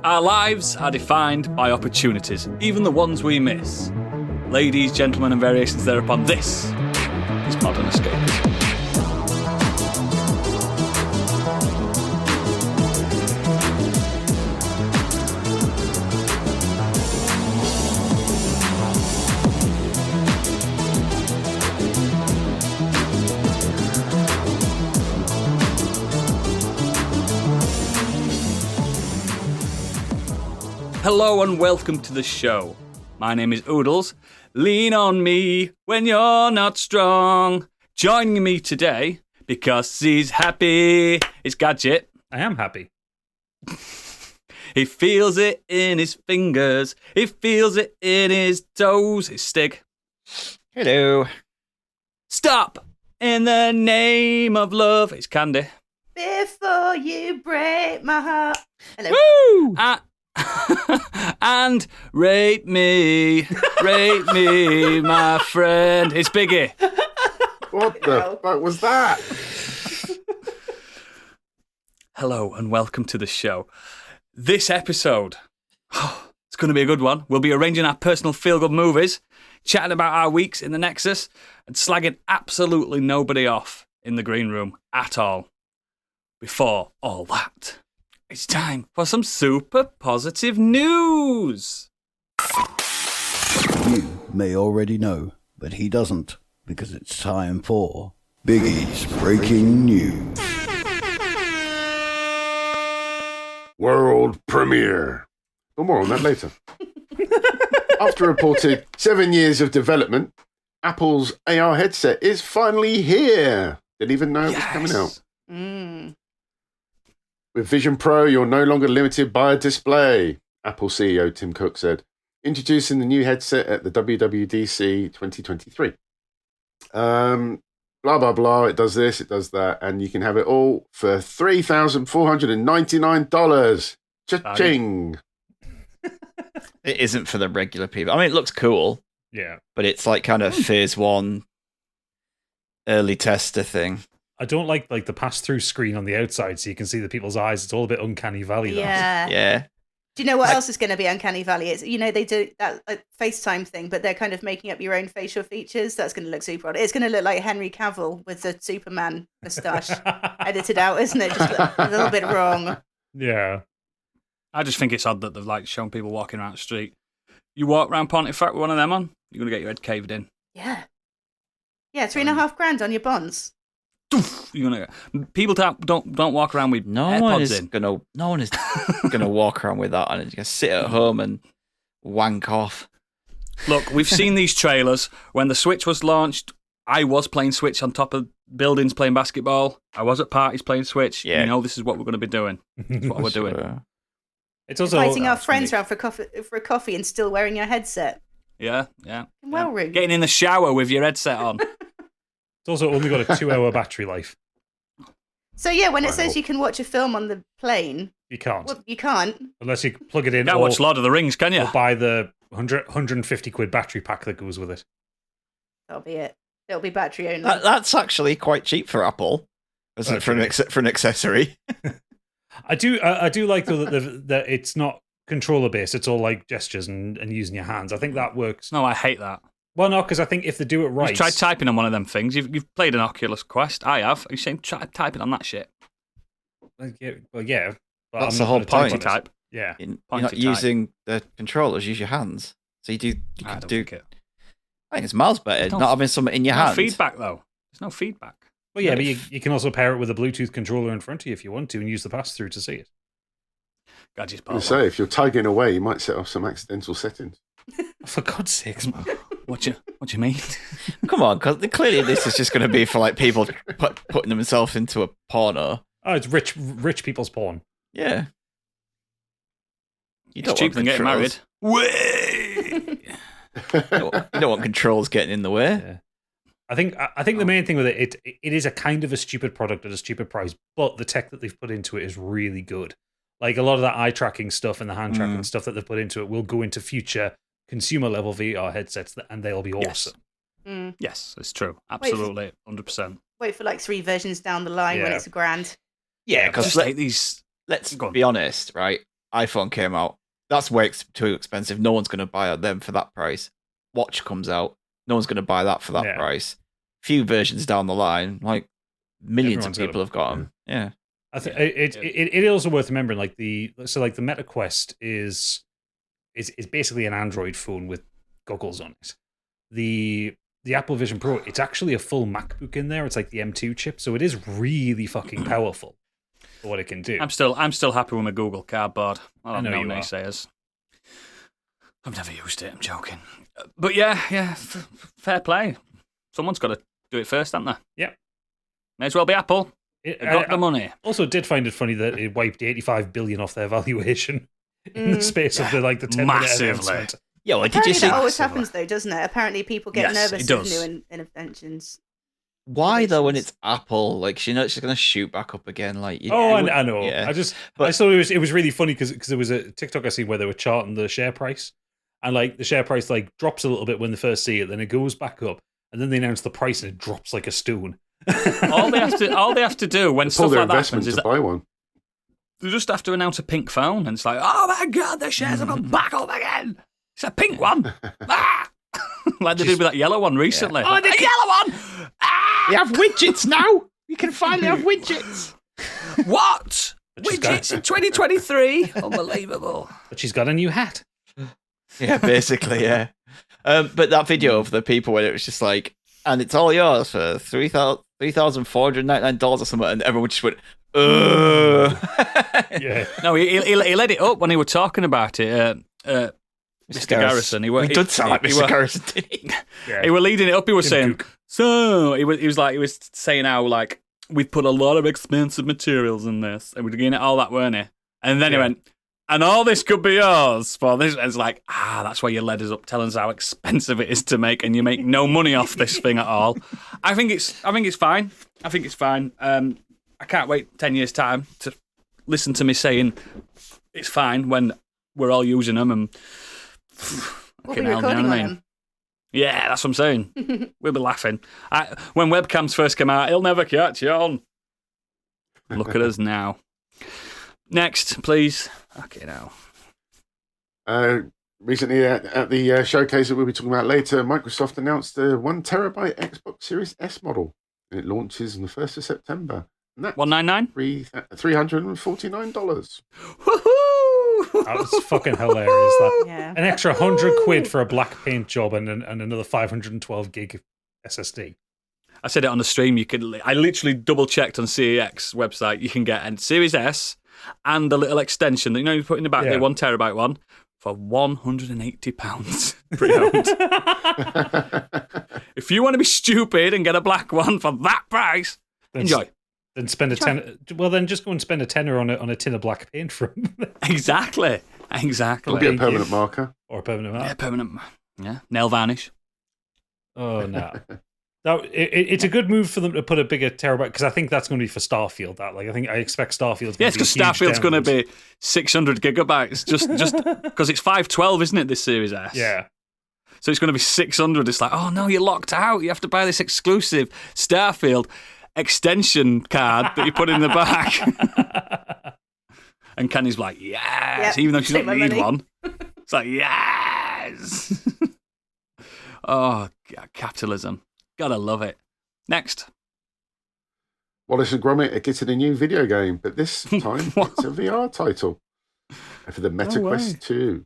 Our lives are defined by opportunities, even the ones we miss. Ladies, gentlemen, and variations thereupon, this is Modern Escapism. Hello and welcome to the show. My name is Oodles. Lean on me when you're not strong. Joining me today, because he's happy, is Gadget. I am happy. He feels it in his fingers. He feels it in his toes. It's Stig. Hello. Stop! In the name of love. It's Candy. Before you break my heart. Hello. Woo! And rape me, my friend. It's Biggie. What the fuck was that? Hello and welcome to the show. This episode, it's going to be a good one. We'll be arranging our personal feel-good movies, chatting about our weeks in the Nexus, and slagging absolutely nobody off in the green room at all. Before all that, it's time for some super positive news. You may already know, but he doesn't, because it's time for Biggie's Breaking News. World premiere. But more on that later. After a reported 7 years of development, Apple's AR headset is finally here. Didn't even know it was coming out. With Vision Pro, you're no longer limited by a display, Apple CEO Tim Cook said, introducing the new headset at the WWDC 2023. Blah, blah, blah, it does this, it does that, and you can have it all for $3,499. Cha-ching! It isn't for the regular people. I mean, it looks cool. Yeah. But it's like kind of phase one early tester thing. I don't like the pass-through screen on the outside so you can see the people's eyes. It's all a bit uncanny valley. Yeah. Yeah. Do you know what else is going to be uncanny valley? It's, you know, they do that FaceTime thing, but they're kind of making up your own facial features. That's going to look super odd. It's going to look like Henry Cavill with the Superman moustache edited out, isn't it? Just a little bit wrong. Yeah. I just think it's odd that they've shown people walking around the street. You walk around Pontefract with one of them on, you're going to get your head caved in. Yeah. Yeah, $3,500 on your bonds. You're gonna people don't walk around with No AirPods one is in. gonna walk around with that and just sit at home and wank off. Look, we've seen these trailers. When the Switch was launched, I was playing Switch on top of buildings playing basketball. I was at parties playing Switch. Yeah. You know, this is what we're going to be doing. That's what we're doing. Sure. It's also Inviting our friends around for a coffee and still wearing your headset. Yeah. Well, rude. Getting in the shower with your headset on. It's also only got a 2-hour battery life. So yeah, when it says you can watch a film on the plane, You can't. well, you can't. Unless you plug it in You can't watch Lord of the Rings, can you? or buy the 150 quid battery pack that goes with it. That'll be it. It'll be battery only. That's actually quite cheap for Apple, isn't it, for an accessory? I do like though that it's not controller based. It's all like gestures and using your hands. I think that works. No, I hate that. Well, no, because I think if they do it right, You've tried typing on one of them things. You've played an Oculus Quest. I have. You're saying try typing on that shit. yeah. But That's I'm the not whole gonna point. on it. Type. Yeah. You're Pointy not type. using the controllers. Use your hands. So you I can don't do. think it. I think it's miles better No- not having something in your No hand. feedback though. There's no feedback. Well, yeah, but you can also pair it with a Bluetooth controller in front of you if you want to and use the pass-through to see it. Gadget's I part say, if you're tugging away, you might set off some accidental settings. For God's sakes, man. What you mean? Come on, because clearly this is just going to be for like people putting themselves into a porno. Oh, it's rich people's porn. Yeah. You It's cheaper than getting married. Way. You don't want controls getting in the way. Yeah. I think the main thing with it is a kind of a stupid product at a stupid price, but the tech that they've put into it is really good. Like a lot of that eye tracking stuff and the hand tracking stuff that they've put into it will go into future consumer level VR headsets, and they'll be awesome. Yes, it's true. Absolutely, 100%. Wait for like 3 versions down the line when Yeah. it's grand. Yeah, because Just take these. let's Go on. be honest, right? iPhone came out. That's way too expensive. No one's going to buy them for that price. Watch comes out. No one's going to buy that for that price. Few versions down the line, like millions of people have got them. Yeah. I think it is also worth remembering, like the Meta Quest is basically an Android phone with goggles on it. The Apple Vision Pro, it's actually a full MacBook in there. It's like the M2 chip, so it is really fucking powerful for what it can do. I'm still happy with my Google Cardboard. I don't know you naysayers. I've never used it. I'm joking, but yeah, fair play. Someone's got to do it first, haven't they? Yep. May as well be Apple. They got the money. Also, did find it funny that it wiped $85 billion off their valuation in the space of the 10-minute announcement. Yeah, well, did you see? That always happens, though, doesn't it? Apparently, people get nervous with new inventions. Why though? When it's Apple, like she's going to shoot back up again. Like, I know. Yeah. I thought it was really funny because there was a TikTok I seen where they were charting the share price, and like the share price like drops a little bit when they first see it, then it goes back up, and then they announce the price and it drops like a stone. all they have to do when stuff like that happens is buy one. They just have to announce a pink phone, and it's like, oh my god, the shares have gone back up again. It's a pink one. Like they did with that yellow one recently. Yeah. Oh, the yellow one! You have widgets now. You can finally have widgets. What? Widgets in 2023? Unbelievable. But she's got a new hat. Yeah, basically, yeah. But that video of the people where it was just like, and it's all yours for $3,499 or something, and everyone just went, Yeah. No, he let it up when he was talking about it. Mr. Garrison. He did sound like Mr. Garrison, didn't he? He was leading it up. He was saying, Duke. so he was saying how like we've put a lot of expensive materials in this, and we're doing it all that, weren't he? And then he went, and all this could be yours for this. And it's like, that's why you led us up, telling us how expensive it is to make, and you make no money off this thing at all. I think it's fine. I think it's fine. I can't wait 10 years' time to listen to me saying it's fine when we're all using them and. We'll be recording on them. Yeah, that's what I'm saying. We'll be laughing. When webcams first came out, he'll never catch you on. Look at us now. Next, please. Okay, now. Recently, at the showcase that we'll be talking about later, Microsoft announced the 1 terabyte Xbox Series S model. It launches on the 1st of September. And that's $199? $349. Woohoo! That was fucking hilarious. Yeah. An extra £100 for a black paint job and another 512 gig SSD. I said it on the stream. I literally double checked on CEX website. You can get a Series S and the little extension that you put in the back, the 1 terabyte one, for £180 pre-owned. If you want to be stupid and get a black one for that price, enjoy. Then spend a tenner. Well, then just go and spend a tenner on a tin of black paint from. Exactly. It'll be a permanent marker. Or a permanent marker. Yeah, permanent. Yeah, nail varnish. Oh, no. It's a good move for them to put a bigger terabyte, because I think that's going to be for Starfield. I expect Starfield's going to be because Starfield's going to be 600 gigabytes, just because it's 512, isn't it, this Series S? Yeah. So it's going to be 600. It's like, oh no, you're locked out. You have to buy this exclusive Starfield extension card that you put in the back. And Kenny's like, yes, even though she doesn't need one. It's like, yes. Oh, God, capitalism. Gotta love it. Next. Wallace and Gromit are getting a new video game, but this time it's a VR title for the Meta Quest 2.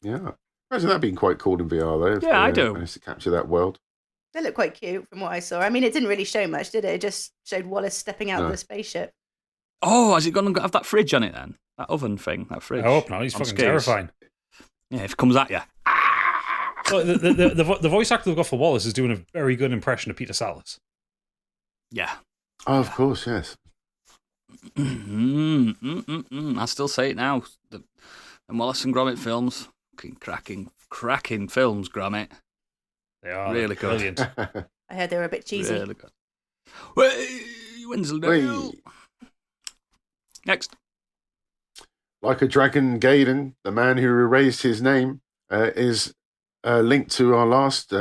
Yeah. Imagine that being quite cool in VR, though. Yeah, I do. Managed to capture that world. They look quite cute from what I saw. I mean, it didn't really show much, did it? It just showed Wallace stepping out of the spaceship. Oh, has it going to have that fridge on it then? That oven thing, that fridge. I hope not. He's fucking terrifying. Yeah, if it comes at you. Well, the voice actor they've got for Wallace is doing a very good impression of Peter Sallis. Yeah. Oh, of course, yes. I still say it now. The Wallace and Gromit films, cracking films, Gromit. They are really good. Brilliant. I heard they were a bit cheesy. Really good. Winslow. Next. Like a Dragon Gaiden, the man who erased his name, is linked to our last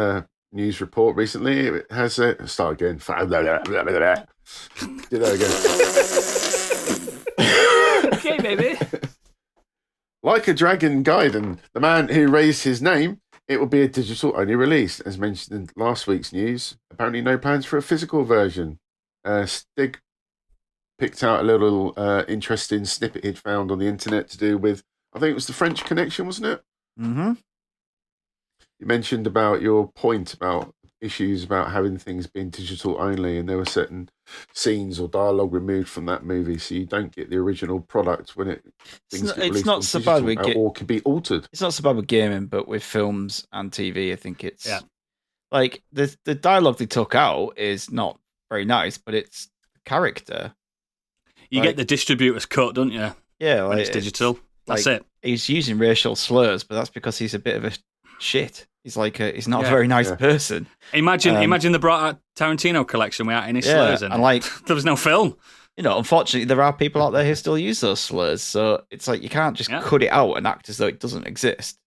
news report recently. It has start again. Do that again. Okay, baby. Like a Dragon Gaiden, the man who raised his name, it will be a digital-only release. As mentioned in last week's news, apparently no plans for a physical version. Stig picked out a little interesting snippet he'd found on the internet to do with, I think it was the French Connection, wasn't it? Mm-hmm. You mentioned about your point about issues about having things being digital only, and there were certain scenes or dialogue removed from that movie, so you don't get the original product when it's not so bad with or can be altered. It's not so bad with gaming, but with films and TV, I think it's like the dialogue they took out is not very nice, but it's character. You get the distributor's cut, don't you? Yeah, like, when it's digital. That's it. He's using racial slurs, but that's because he's a bit of a shit. He's like he's not a very nice person. Imagine they brought out Tarantino collection without any slurs in it. And like there was no film. You know, unfortunately, there are people out there who still use those slurs, so it's like you can't just cut it out and act as though it doesn't exist.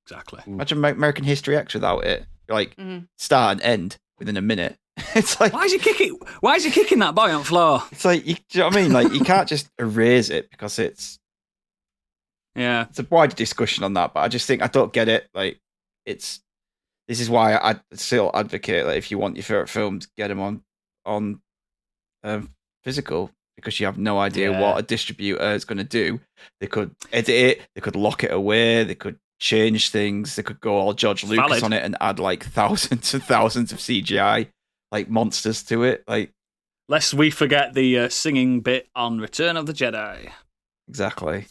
Exactly. Imagine American History X without it. Like start and end within a minute. It's like why is he kicking that boy on the floor? It's like do you know what I mean? Like you can't just erase it because it's a wider discussion on that. But I just think I don't get it. Like this is why I still advocate that if you want your favorite films, get them on physical, because you have no idea what a distributor is going to do. They could edit it, they could lock it away, they could change things, they could go all George Lucas on it and add like thousands and thousands of CGI like monsters to it. Like, lest we forget the singing bit on Return of the Jedi. Exactly.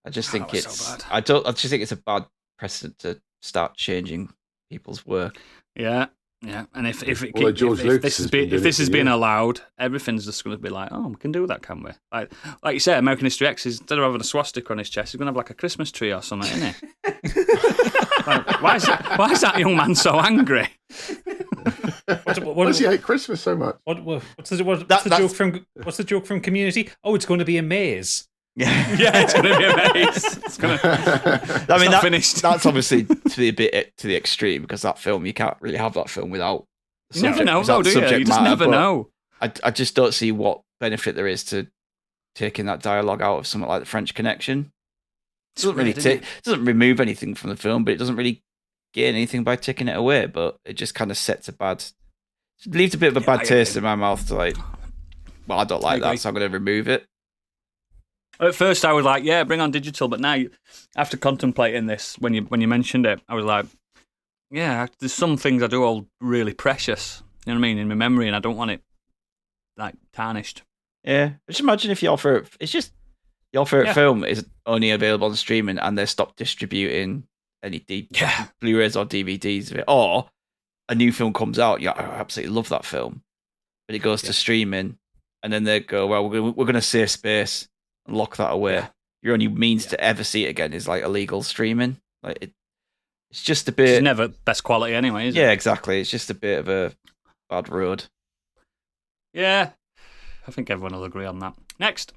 I just think it's so bad. I just think it's a bad precedent to start changing people's work. Yeah. And if this is being allowed, everything's just going to be like, oh, we can do that, can we? Like you said, American History X, instead of having a swastika on his chest, he's going to have like a Christmas tree or something, isn't he? Like, why is that young man so angry? Why does he hate Christmas so much? What's the joke from Community? Oh, it's going to be a maze. Yeah, it's going to be a maze. It's finished. That's obviously to the extreme, because that film, you can't really have that film without. You never know, though, do you? You just never know. I just don't see what benefit there is to taking that dialogue out of something like The French Connection. It doesn't remove anything from the film, but it doesn't really gain anything by taking it away. But it just kind of leaves a bit of a bad taste in my mouth. To like, well, I don't like that, so I'm going to remove it. At first, I was like, "Yeah, bring on digital," but now, after contemplating this, when you mentioned it, I was like, "Yeah, there's some things I do hold really precious. You know what I mean, in my memory, and I don't want it like tarnished." Yeah, just imagine if your favorite film is only available on streaming, and they stop distributing any Blu-rays or DVDs of it, or a new film comes out, I absolutely love that film, but it goes to streaming, and then they go, "Well, we're going to save space." Lock that away. Yeah. Your only means to ever see it again is like illegal streaming. Like it's just a bit. It's never best quality anyway, is it? Yeah, exactly. It's just a bit of a bad road. Yeah, I think everyone will agree on that. Next.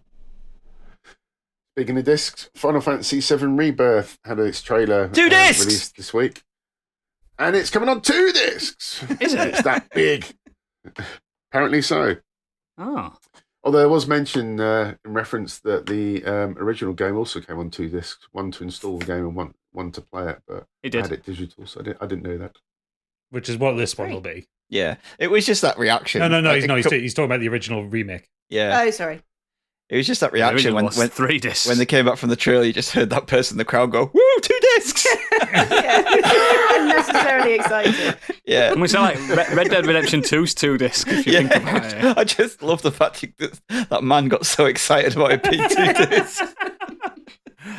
Speaking of discs, Final Fantasy VII Rebirth had its trailer 2 discs released this week, and it's coming on 2 discs. Is it? It's that big. Apparently so. Oh. Although there was mention in reference that the original game also came on 2 discs, one to install the game and one to play it, but it did. I had it digital, so I didn't know that. Which is what this one will be. Yeah, it was just that reaction. No, he's talking about the original remake. Yeah. Oh, sorry. It was just that reaction when 3 discs. When they came back from the trailer, you just heard that person in the crowd go, "Woo, 2 discs!" Unnecessarily excited. Yeah, and we sound like Red Dead Redemption 2's 2 discs. If you think about it, I just love the fact that man got so excited about it being 2 discs.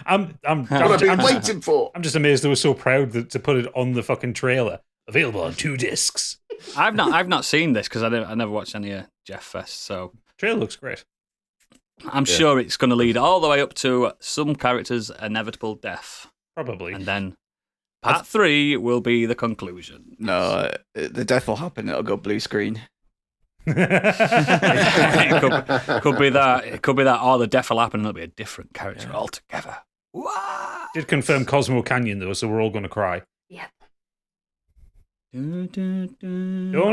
What I've been waiting for. I'm just amazed they were so proud to put it on the fucking trailer. Available on 2 discs. I've not seen this because I never watched any of Jeff Fest, so trailer looks great. I'm sure it's going to lead all the way up to some character's inevitable death. Probably. And then part 3 will be the conclusion. No, the death will happen. It'll go blue screen. It could be that. It could be that. Or the death will happen and it'll be a different character altogether. Wow. Did confirm Cosmo Canyon, though, so we're all going to cry. Yeah. Don't. Oh,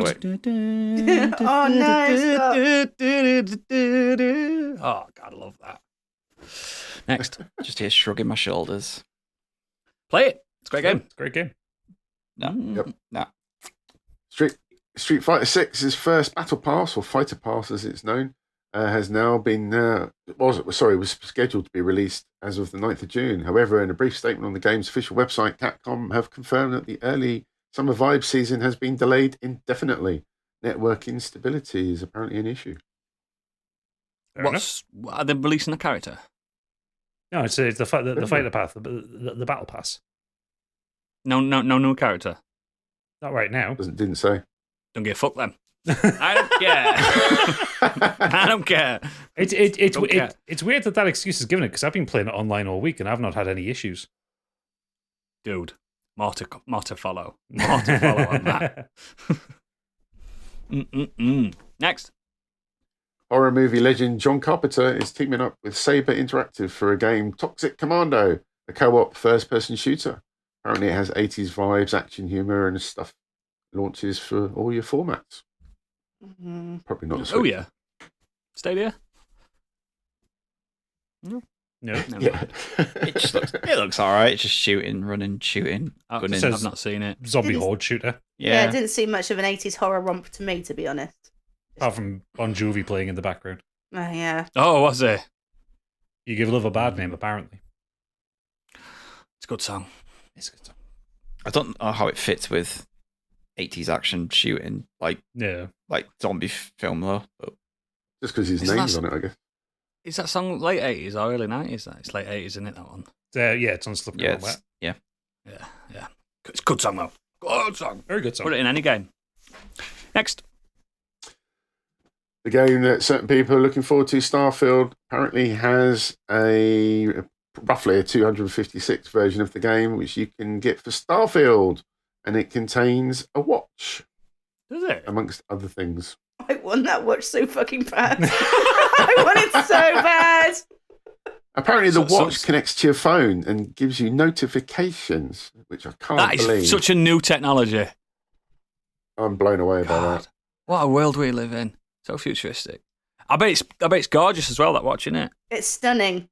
no. Oh, God, I love that. Next. Just here shrugging my shoulders. Play it. It's a great game. It's a great game. No. Mm. Yep. No. Street Fighter 6's first Battle Pass, or Fighter Pass as it's known, has now been was scheduled to be released as of the 9th of June. However, in a brief statement on the game's official website, Capcom have confirmed that the early Summer Vibe season has been delayed indefinitely. Network instability is apparently an issue. Are they releasing a character? No, it's the fighter path, the battle pass. No new character. Not right now. Didn't say. Don't give a fuck then. I don't care. I don't care. It's weird that excuse is given it because I've been playing it online all week and I've not had any issues. Dude, more to follow. More to follow on that. Next. Horror movie legend John Carpenter is teaming up with Saber Interactive for a game Toxic Commando, a co-op first-person shooter. Apparently it has 80s vibes, action humour and stuff. Launches for all your formats. Mm-hmm. Probably not this Oh, week. yeah. Stadia? No. Yeah. It looks all right. It's just shooting, running, shooting. Gunning. I've not seen it. Zombie Didn't- horde shooter. Yeah, Yeah. it didn't seem much of an 80s horror romp to me, to be honest. Apart from Bon Jovi playing in the background. Yeah. Oh, was it? You give love a bad name, apparently. It's a good song. It's a good song. I don't know how it fits with 80s action shooting, like zombie film though. But Just because his Isn't name's that- on it, I guess. Is that song late 80s or early 90s? It's late 80s, isn't it, that one? Yeah, it's on Slippery yeah, When Wet. yeah. Yeah. It's a good song, though. Good song. Very good song. Put it in any game. Next. The game that certain people are looking forward to, Starfield, apparently has roughly a 256 version of the game, which you can get for Starfield. And it contains a watch, Does it? amongst other things. I want that watch so fucking bad. I want it so bad. Apparently, the So- watch connects to your phone and gives you notifications, which I can't That believe. is such a new technology. I'm blown away by God. that. What a world we live in. So futuristic. I bet it's gorgeous as well, that watching it. It's stunning.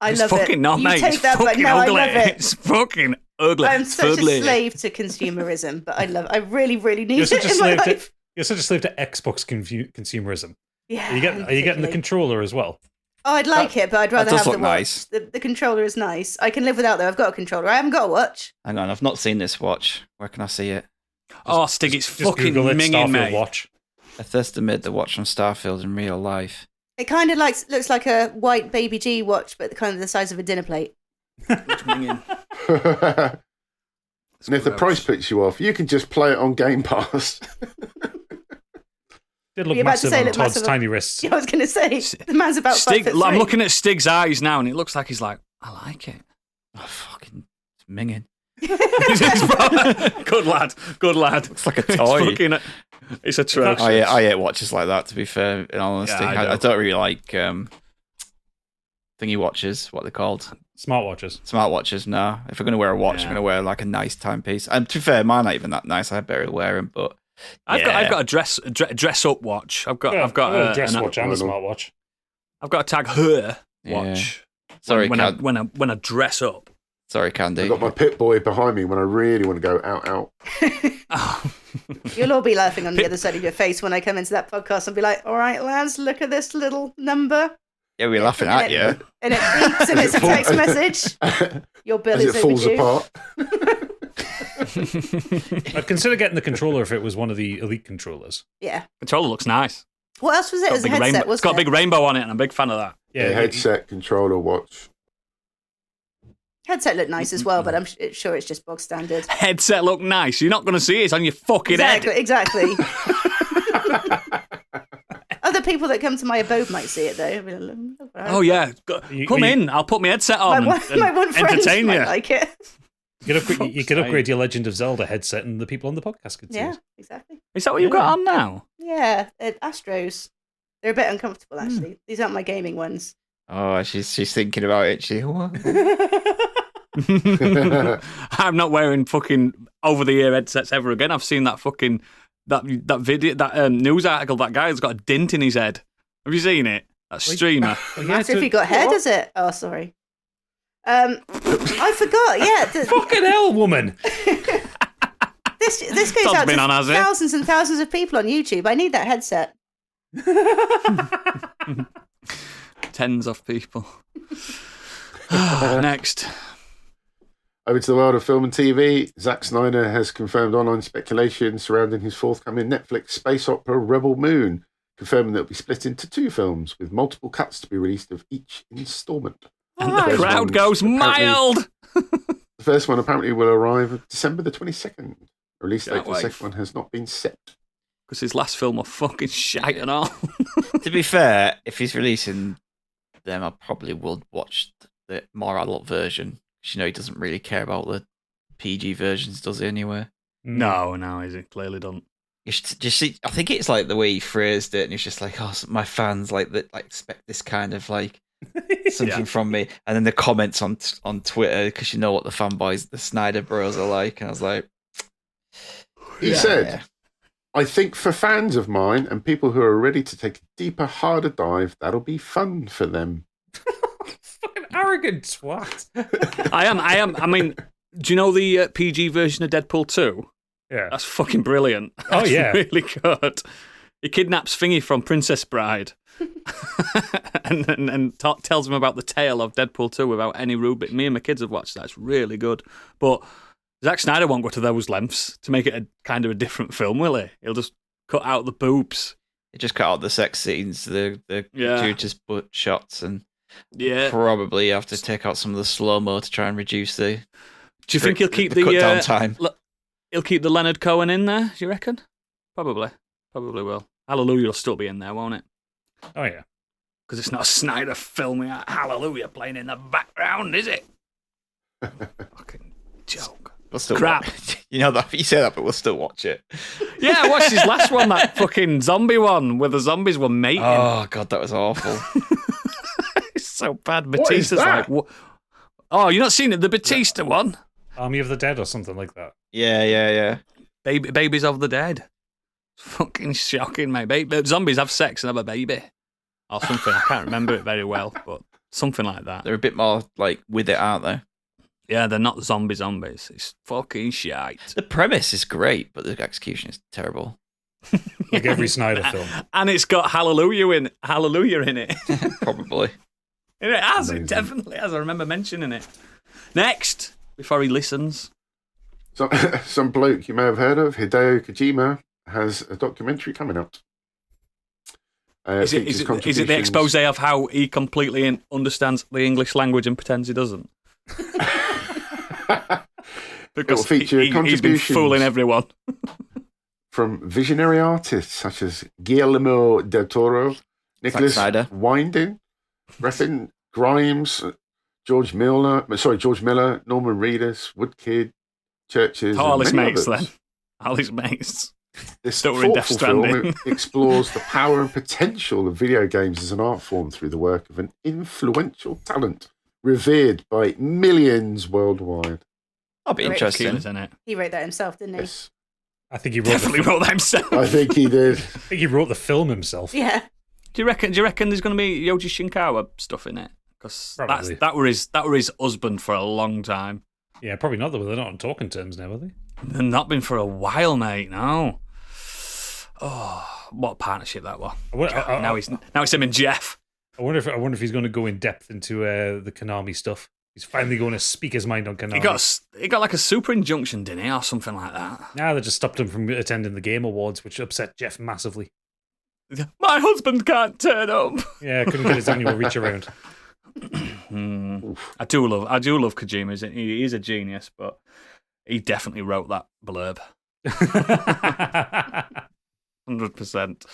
I It's love fucking it. not, You mate. take It's that back. fucking No, ugly. I love it. It's fucking ugly. I'm It's such ugly. a slave to consumerism, but I really, really need You're it such a in my slave to life. You're such a slave to Xbox consumerism. Yeah, Are you getting the particularly. controller as well? Oh, I'd like it, but I'd rather does have the look watch. nice. The controller is nice. I can live without though. I've got a controller. I haven't got a watch. Hang on, I've not seen this watch. Where can I see it? Oh, Stig, it's Just fucking Google it, minging, Starfield mate. watch. Bethesda made the watch from Starfield in real life. It kind of looks like a white Baby G watch, but kind of the size of a dinner plate. It's minging. And if the gross. price puts you off, you can just play it on Game Pass. Did Were look you about to massive say on look Todd's massive? tiny wrists. Yeah, I was going to say the man's about Stig, 5'3". I'm looking at Stig's eyes now, and it looks like he's like, I like it. Oh, fucking it's minging. Good lad. Good lad. Looks like a It's toy. fucking, it's atrocious. I hate watches like that, to be fair, in all honesty. Yeah, I I don't really like thingy watches, what they're called. Smartwatches. Smartwatches, no. If I'm going to wear a watch, Yeah. I'm going to wear like a nice timepiece. And to be fair, mine not even that nice. I better wear them, but I've got a dress up watch. I've got a dress an- watch and a smartwatch. I've got to tag her Yeah. watch. Sorry, when I dress up. sorry, Candy. I've got my pit boy behind me when I really want to go out. Oh. You'll all be laughing on the other side of your face when I come into that podcast and be like, all right, lads, look at this little number. Yeah, we're laughing at you. And it beeps and it's a text message. Your bill As is it falls overdue. apart. I'd consider getting the controller if it was one of the Elite controllers. Yeah. Controller looks nice. What else was it? It was a headset, It's wasn't got a it? big rainbow on it, and I'm a big fan of that. Yeah, Headset, controller, watch. Headset looked nice as well, but I'm sure it's just bog standard. Headset look nice. You're not going to see it. It's on your fucking head. Exactly. Other people that come to my abode might see it though. Oh yeah, come in. I'll put my headset on and my one friend entertain might you. like it. You could upgrade your Legend of Zelda headset, and the people on the podcast could see Yeah, it. exactly. Is that what you've got on now? Yeah, Astros. They're a bit uncomfortable Hmm. actually. These aren't my gaming ones. Oh, she's thinking about it. What? I'm not wearing fucking over the ear headsets ever again. I've seen that fucking that video, that news article. That guy's got a dent in his head. Have you seen it? That streamer. Massively got hair, does it? Oh, sorry. I forgot. Yeah. Fucking hell, woman. This goes Todd's out been to on, has it? thousands and thousands of people on YouTube. I need that headset. Tens of people. Next. Over to the world of film and TV, Zack Snyder has confirmed online speculation surrounding his forthcoming Netflix space opera Rebel Moon, confirming that it will be split into 2 films, with multiple cuts to be released of each instalment. And the crowd goes mild! The first one apparently will arrive December the 22nd. Release date Can't for the wait. second one has not been set. Because his last film was fucking shite and all. To be fair, if he's releasing them, I probably will watch the more adult version. Because, he doesn't really care about the PG versions, does he, anyway? No, he clearly don't. Just see, I think it's like the way he phrased it, and he's just like, "Oh, my fans expect this kind of something from me." And then the comments on Twitter, because you know what the fanboys, the Snyder Bros, are like, and I was like, He said, "I think for fans of mine and people who are ready to take a deeper, harder dive, that'll be fun for them." Fucking arrogant twat. I am. I mean, do you know the PG version of Deadpool 2? Yeah. That's fucking brilliant. Oh, That's yeah. really good. He kidnaps Thingy from Princess Bride and tells him about the tale of Deadpool 2 without any rubric. Me and my kids have watched that. It's really good. But Zack Snyder won't go to those lengths to make it a kind of a different film, will he? He'll just cut out the boobs. He just cut out the sex scenes, the gratuitous butt shots, and probably have to take out some of the slow-mo to try and reduce the... Do you think he'll keep the cut down time? He'll keep the Leonard Cohen in there, do you reckon? Probably will. Hallelujah will still be in there, won't it? Oh, yeah. Because it's not a Snyder film with Hallelujah playing in the background, is it? Fucking joke. We'll still Crap. You know that you say that, but we'll still watch it. Yeah, I watched his last one, that fucking zombie one, where the zombies were mating. Oh god, that was awful. It's so bad. What is Batista's that? like, oh, you not seen it? The Batista one? Army of the Dead or something like that. Yeah. Babies of the Dead. Fucking shocking, mate. Zombies have sex and have a baby. Or something. I can't remember it very well, but something like that. They're a bit more with it, aren't they? Yeah, they're not zombies. It's fucking shite. The premise is great, but the execution is terrible. Like every Snyder film. And it's got Hallelujah in it. Probably. It has. Amazing. It definitely has. I remember mentioning it. Next, before he listens. So, some bloke you may have heard of, Hideo Kojima, has a documentary coming out. Is it the expose of how he completely understands the English language and pretends he doesn't? Because feature he's been contributions fooling everyone. from visionary artists such as Guillermo del Toro, Nicholas Snyder. Winding, Refn Grimes, George Miller, Norman Reedus, Woodkid, Churches, All and his many mates, others. then. All his mates. This That were in Death thoughtful film Stranding. explores the power and potential of video games as an art form through the work of an influential talent revered by millions worldwide. That'll be Great. interesting. Keenan's in it. He wrote that himself, didn't he? Yes, I think he wrote Definitely wrote that himself. I think he did. I think he wrote the film himself. Yeah. Do you reckon there's going to be Yoji Shinkawa stuff in it? Because Probably. that were his husband for a long time. Yeah, probably not. Though they're not on talking terms now, are they? And not been for a while, mate. No. Oh, what partnership that was. Now it's him and Jeff. I wonder if he's going to go in depth into the Konami stuff. He's finally going to speak his mind on Konami. He got like a super injunction, didn't he, or something like that? Nah, they just stopped him from attending the Game Awards, which upset Jeff massively. My husband can't turn up. Yeah, couldn't get his annual reach around. I do love Kojima. He is a genius, but he definitely wrote that blurb. 100%.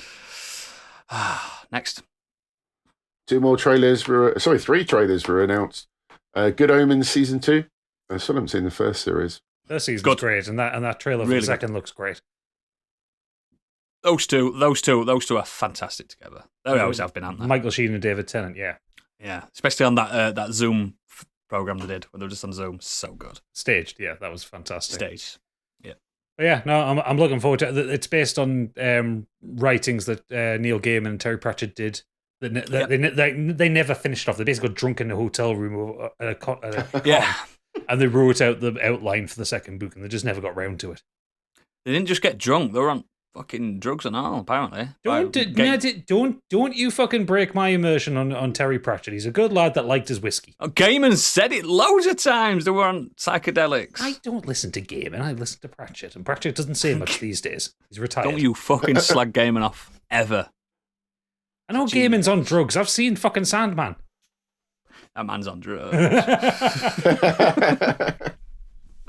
Next. Three trailers were announced. Good Omens Season 2. I still haven't seen the first series. First season's Good. great, and that trailer for Really the second looks great. Those two are fantastic together. They always have been, aren't they? Michael Sheen and David Tennant, yeah. Yeah, especially on that Zoom program they did when they were just on Zoom. So good. Staged, yeah, that was fantastic. Stage. Yeah. But yeah, no, I'm looking forward to it. It's based on writings that Neil Gaiman and Terry Pratchett did They never finished off. They basically got drunk in a hotel room at a con, Yeah. and they wrote out the outline for the second book, and they just never got round to it. They didn't just get drunk; they were on fucking drugs and all. Apparently, Don't you fucking break my immersion on Terry Pratchett. He's a good lad that liked his whiskey. Oh, Gaiman said it loads of times. They were on psychedelics. I don't listen to Gaiman. I listen to Pratchett, and Pratchett doesn't say much these days. He's retired. Don't you fucking slag Gaiman off ever. I know Gaiman's on drugs. I've seen fucking Sandman. That man's on drugs. I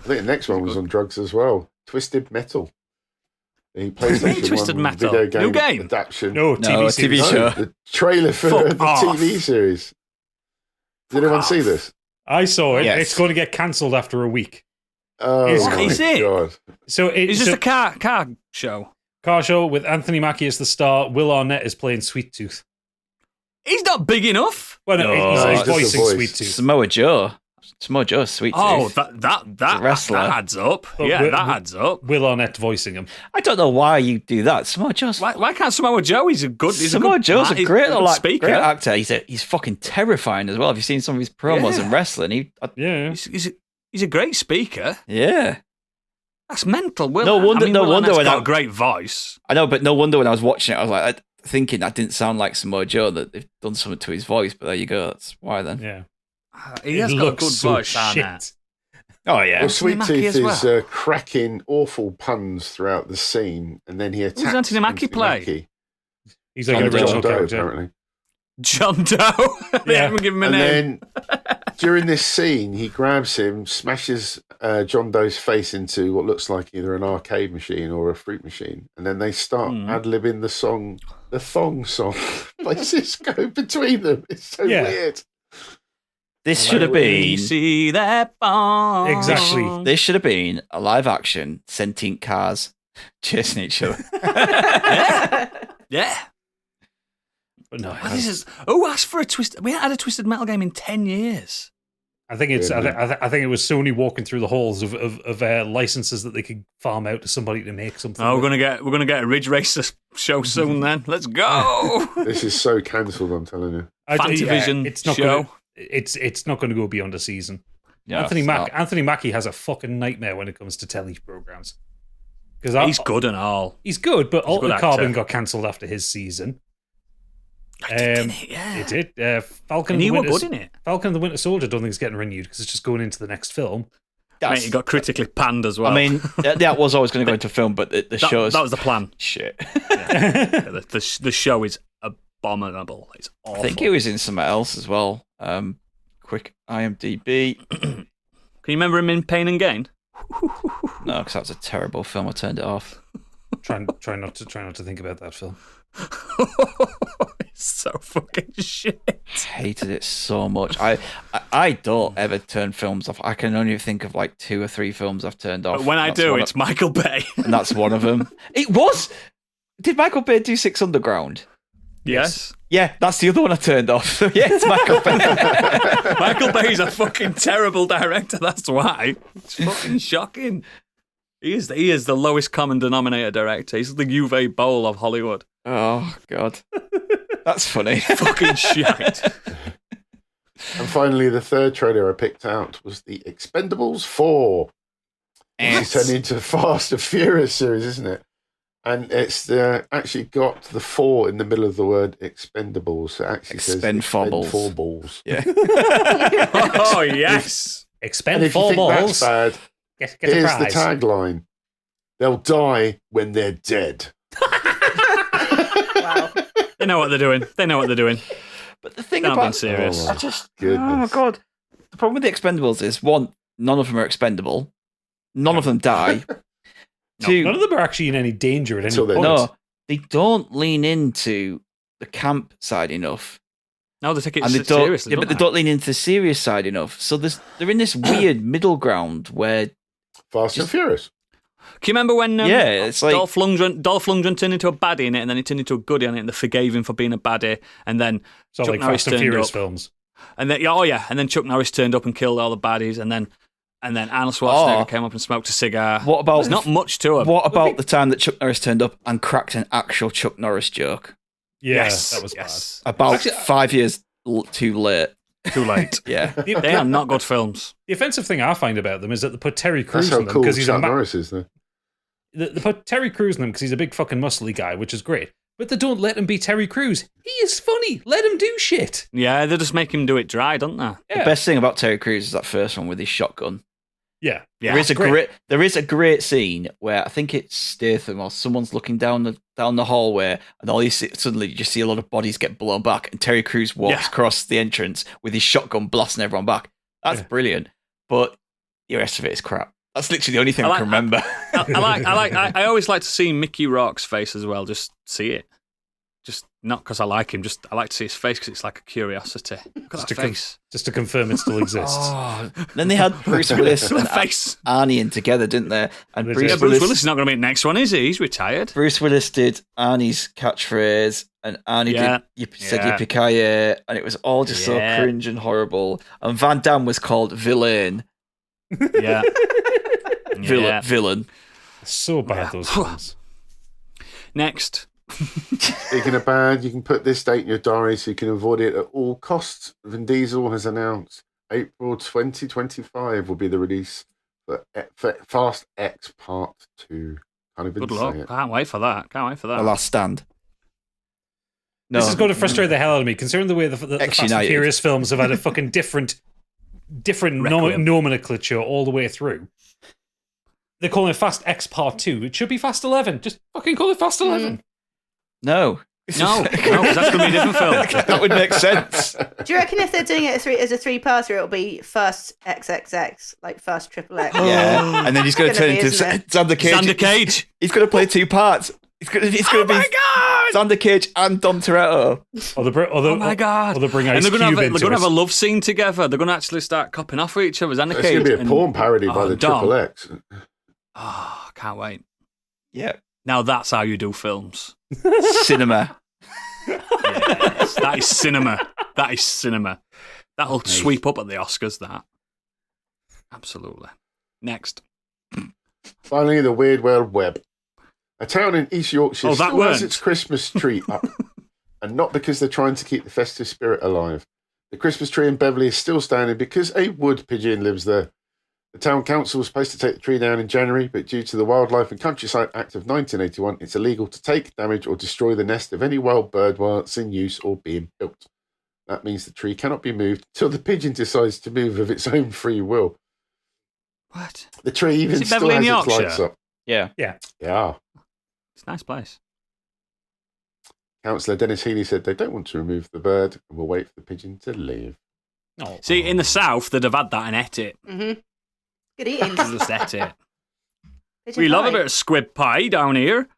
think the next one was on drugs as well. Twisted Metal. The PlayStation Twisted 1 Metal? video game New game? adaptation. No, TV series. show. The trailer for Fuck the off. TV series. Did anyone see this? I saw it. Yes. It's going to get cancelled after a week. Oh, Is my it? God. So It's just a car show. car show with Anthony Mackie as the star. Will Arnett is playing Sweet Tooth. He's not big enough. Well, no, No, he's just the voicing voice. Sweet Tooth. Samoa Joe, Sweet Oh, Tooth. that wrestler. adds up. But Yeah, Will- that adds up. Will Arnett voicing him. I don't know why you do that. Samoa Joe's Why can't Samoa Joe? He's a good. Samoa Joe's a he's great, good speaker. great actor. He's fucking terrifying as well. Have you seen some of his promos Yeah. and wrestling? Yeah. He's a great speaker. Yeah, That's mental. Will, No wonder- I mean, no Will wonder Arnett's when got I- a great voice. I know, but no wonder when I was watching it, I was like thinking that didn't sound like Samoa Joe. That they've done something to his voice. But there you go. That's why then. Yeah. He has It got a looks good so voice. Arnett. shit. Oh yeah. Well, Sweet Mackie Tooth as is well. cracking awful puns throughout the scene, and then he attacks Anthony Mackie play? Mackie. He's like And an original John Doe, character. apparently. John Doe. They Yeah. haven't given him a And name. then during this scene, he grabs him, smashes John Doe's face into what looks like either an arcade machine or a fruit machine, and then they start ad-libbing the song, the thong song. Places go between them. It's so Yeah. weird. This should have You been. see that bomb. Exactly. This should have been a live action sentient cars chasing each other. Yeah. But no, Well, this is. Oh, asked for a twist. We haven't had a Twisted Metal game in 10 years. I think it's. Yeah. I think it was Sony walking through the halls of licenses that they could farm out to somebody to make something. Oh, with. we're gonna get a Ridge Racer show soon. Then let's go. This is so cancelled, I'm telling you. Fantavision it's not show. It's not going to go beyond a season. Yeah, Anthony it's not. Anthony Mackie has a fucking nightmare when it comes to telly programs. Because He's good and all. He's good, but He's a good Altered Carbon actor. got cancelled after his season. Didn't it? Yeah. It did. Falcon And and you the were Winter good in it. Falcon and the Winter Soldier. Don't think it's getting renewed because it's just going into the next film. Mate, it got critically panned as well. I mean, that was always going to go into film, but the show's that was the plan. shit. Yeah, the show is abominable. It's awful. I think it was in somewhere else as well. Quick IMDb. Can you remember him in Pain and Gain? No, because that was a terrible film. I turned it off. Try not to think about that film. It's so fucking shit. Hated it so much. I don't ever turn films off. I can only think of like 2 or 3 films I've turned off. But when I That's do, one it's Michael Bay. and that's one of them. It was. Did Michael Bay do 6 Underground? Yes. Yeah, that's the other one I turned off. So yeah, it's Michael Bay. Michael Bay's a fucking terrible director. That's why. It's fucking shocking. He is the lowest common denominator director. He's the Uwe Boll of Hollywood. Oh god, that's funny. Fucking shit. And finally, the third trailer I picked out was the Expendables 4. It's turned into a Fast and Furious series, isn't it? And it's actually got the 4 in the middle of the word Expendables. It actually Expend says 4 Expend balls. 4 balls. Yeah. Oh, yes. And Expend if you 4 think balls. that's bad, Get a here's prize. the tagline. They'll die when they're dead. Wow. They know what they're doing. But the thing They're not being about serious. Oh, I just goodness. oh my god, the problem with the Expendables is one, none of them are expendable, none of them die. Two, None of them are actually in any danger at any So they're point. no, they don't lean into the camp side enough. No, they take it And they don't, seriously. yeah, but they don't lean into the serious side enough. So they're in this weird middle ground where Fast and Furious. Can you remember when Yeah, it's like- Dolph Lundgren turned into a baddie in it, and then he turned into a goodie on it, and they forgave him for being a baddie, and then So Chuck like Norris Fast and turned Furious up. films. And then and then Chuck Norris turned up and killed all the baddies, and then Arnold Schwarzenegger came up and smoked a cigar. What about- There's not much to him. what about the time that Chuck Norris turned up and cracked an actual Chuck Norris joke? Yeah, Yes, that was yes. About Actually, 5 years too late. Too late. Yeah. bad. They are not good films. The offensive thing I find about them is that they put Terry That's Crews how in them cool because he's Chuck Norris is, though. They put Terry Crews in them because he's a big fucking muscly guy, which is great. But they don't let him be Terry Crews. He is funny. Let him do shit. Yeah, they just make him do it dry, don't they? Yeah. The best thing about Terry Crews is that first one with his shotgun. Yeah. Yeah. There is a great scene where I think it's Statham or someone's looking down the hallway, and all you see, suddenly you just see a lot of bodies get blown back, and Terry Crews walks across the entrance with his shotgun blasting everyone back. That's brilliant, but the rest of it is crap. That's literally the only thing I can remember. I always like to see Mickey Rourke's face as well. Just see it. Just not because I like him. Just I like to see his face because it's like a curiosity. Look at that face. Just to confirm it still exists. Then they had Bruce Willis and face. Arnie in together, didn't they? And Bruce Willis is not going to be the next one, is he? He's retired. Bruce Willis did Arnie's catchphrase, and Arnie said Yippee-ki-yay, and it was all just so cringe and horrible. And Van Damme was called Villain. Yeah. Villain. So bad, those films. Next. Speaking of bad, you can put this date in your diary so you can avoid it at all costs. Vin Diesel has announced April 2025 will be the release for Fast X Part 2. Can't even Good say luck. it. Can't wait for that. The Last Stand. No. This is going to frustrate the hell out of me, considering the way the Fast and Furious films have had a fucking different nomenclature all the way through. They're calling it Fast X Part 2. It should be Fast 11. Just fucking call it Fast 11. No, because that's going to be a different film. That would make sense. Do you reckon if they're doing it as a three-parter, it'll be First XXX, like First XXX? Yeah, and then he's going to turn into Xander Cage. Xander Cage. He's going to play two parts. He's going to be Xander Cage and Dom Toretto. Oh my god! Or they bring Ice and they're going Cube to have a love scene together. They're going to actually start copping off with each other. Xander Cage. It's going to be a porn parody by the Dom. Triple X. Oh, can't wait. Yeah. Now that's how you do films. Cinema. Yes, that is cinema. That is cinema. That'll sweep up at the Oscars, that. Absolutely. Next. Finally, the Weird World Web. A town in East Yorkshire still has its Christmas tree up. And not because they're trying to keep the festive spirit alive. The Christmas tree in Beverley is still standing because a wood pigeon lives there. The town council was supposed to take the tree down in January, but due to the Wildlife and Countryside Act of 1981, it's illegal to take, damage or destroy the nest of any wild bird while it's in use or being built. That means the tree cannot be moved until the pigeon decides to move of its own free will. What? The tree even still has its lights up. Yeah. It's a nice place. Councillor Dennis Healy said they don't want to remove the bird and will wait for the pigeon to leave. See, in the south, they'd have had that and ate it. Mm-hmm. Good eating. Just ate it. We love a bit of squib pie down here.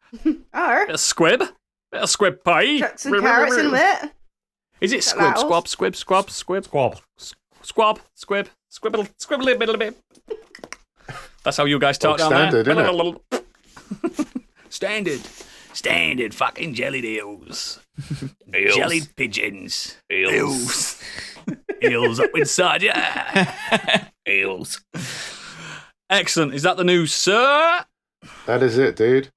Or Bit of squib pie. chuck some carrots in it. Is it squib, squibble, squibbly bit. That's how you guys talk down standard, there. Isn't Standard. Standard fucking jellied eels. Jellied pigeons. Eels. Eels up inside ya. Eels. Excellent. Is that the news, sir? That is it, dude.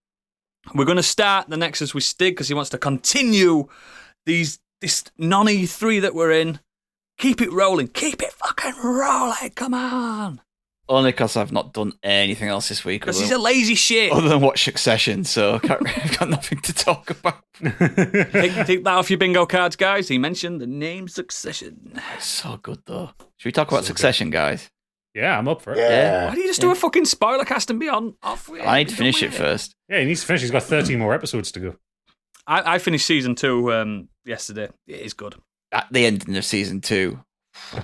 We're going to start the Nexus with Stig because he wants to continue this non-E3 that we're in. Keep it rolling. Keep it fucking rolling. Come on. Only because I've not done anything else this week. Because he's a lazy shit. Other than watch Succession, so I've got nothing to talk about. Take that off your bingo cards, guys. He mentioned the name Succession. It's so good, though. Should we talk about Succession, guys? Yeah, I'm up for it. Yeah. Why do you just do a fucking spoiler cast and be off with it? I need to finish it first. Yeah, he needs to finish. He's got 13 more episodes to go. I finished season 2 yesterday. It is good. At the ending of season 2.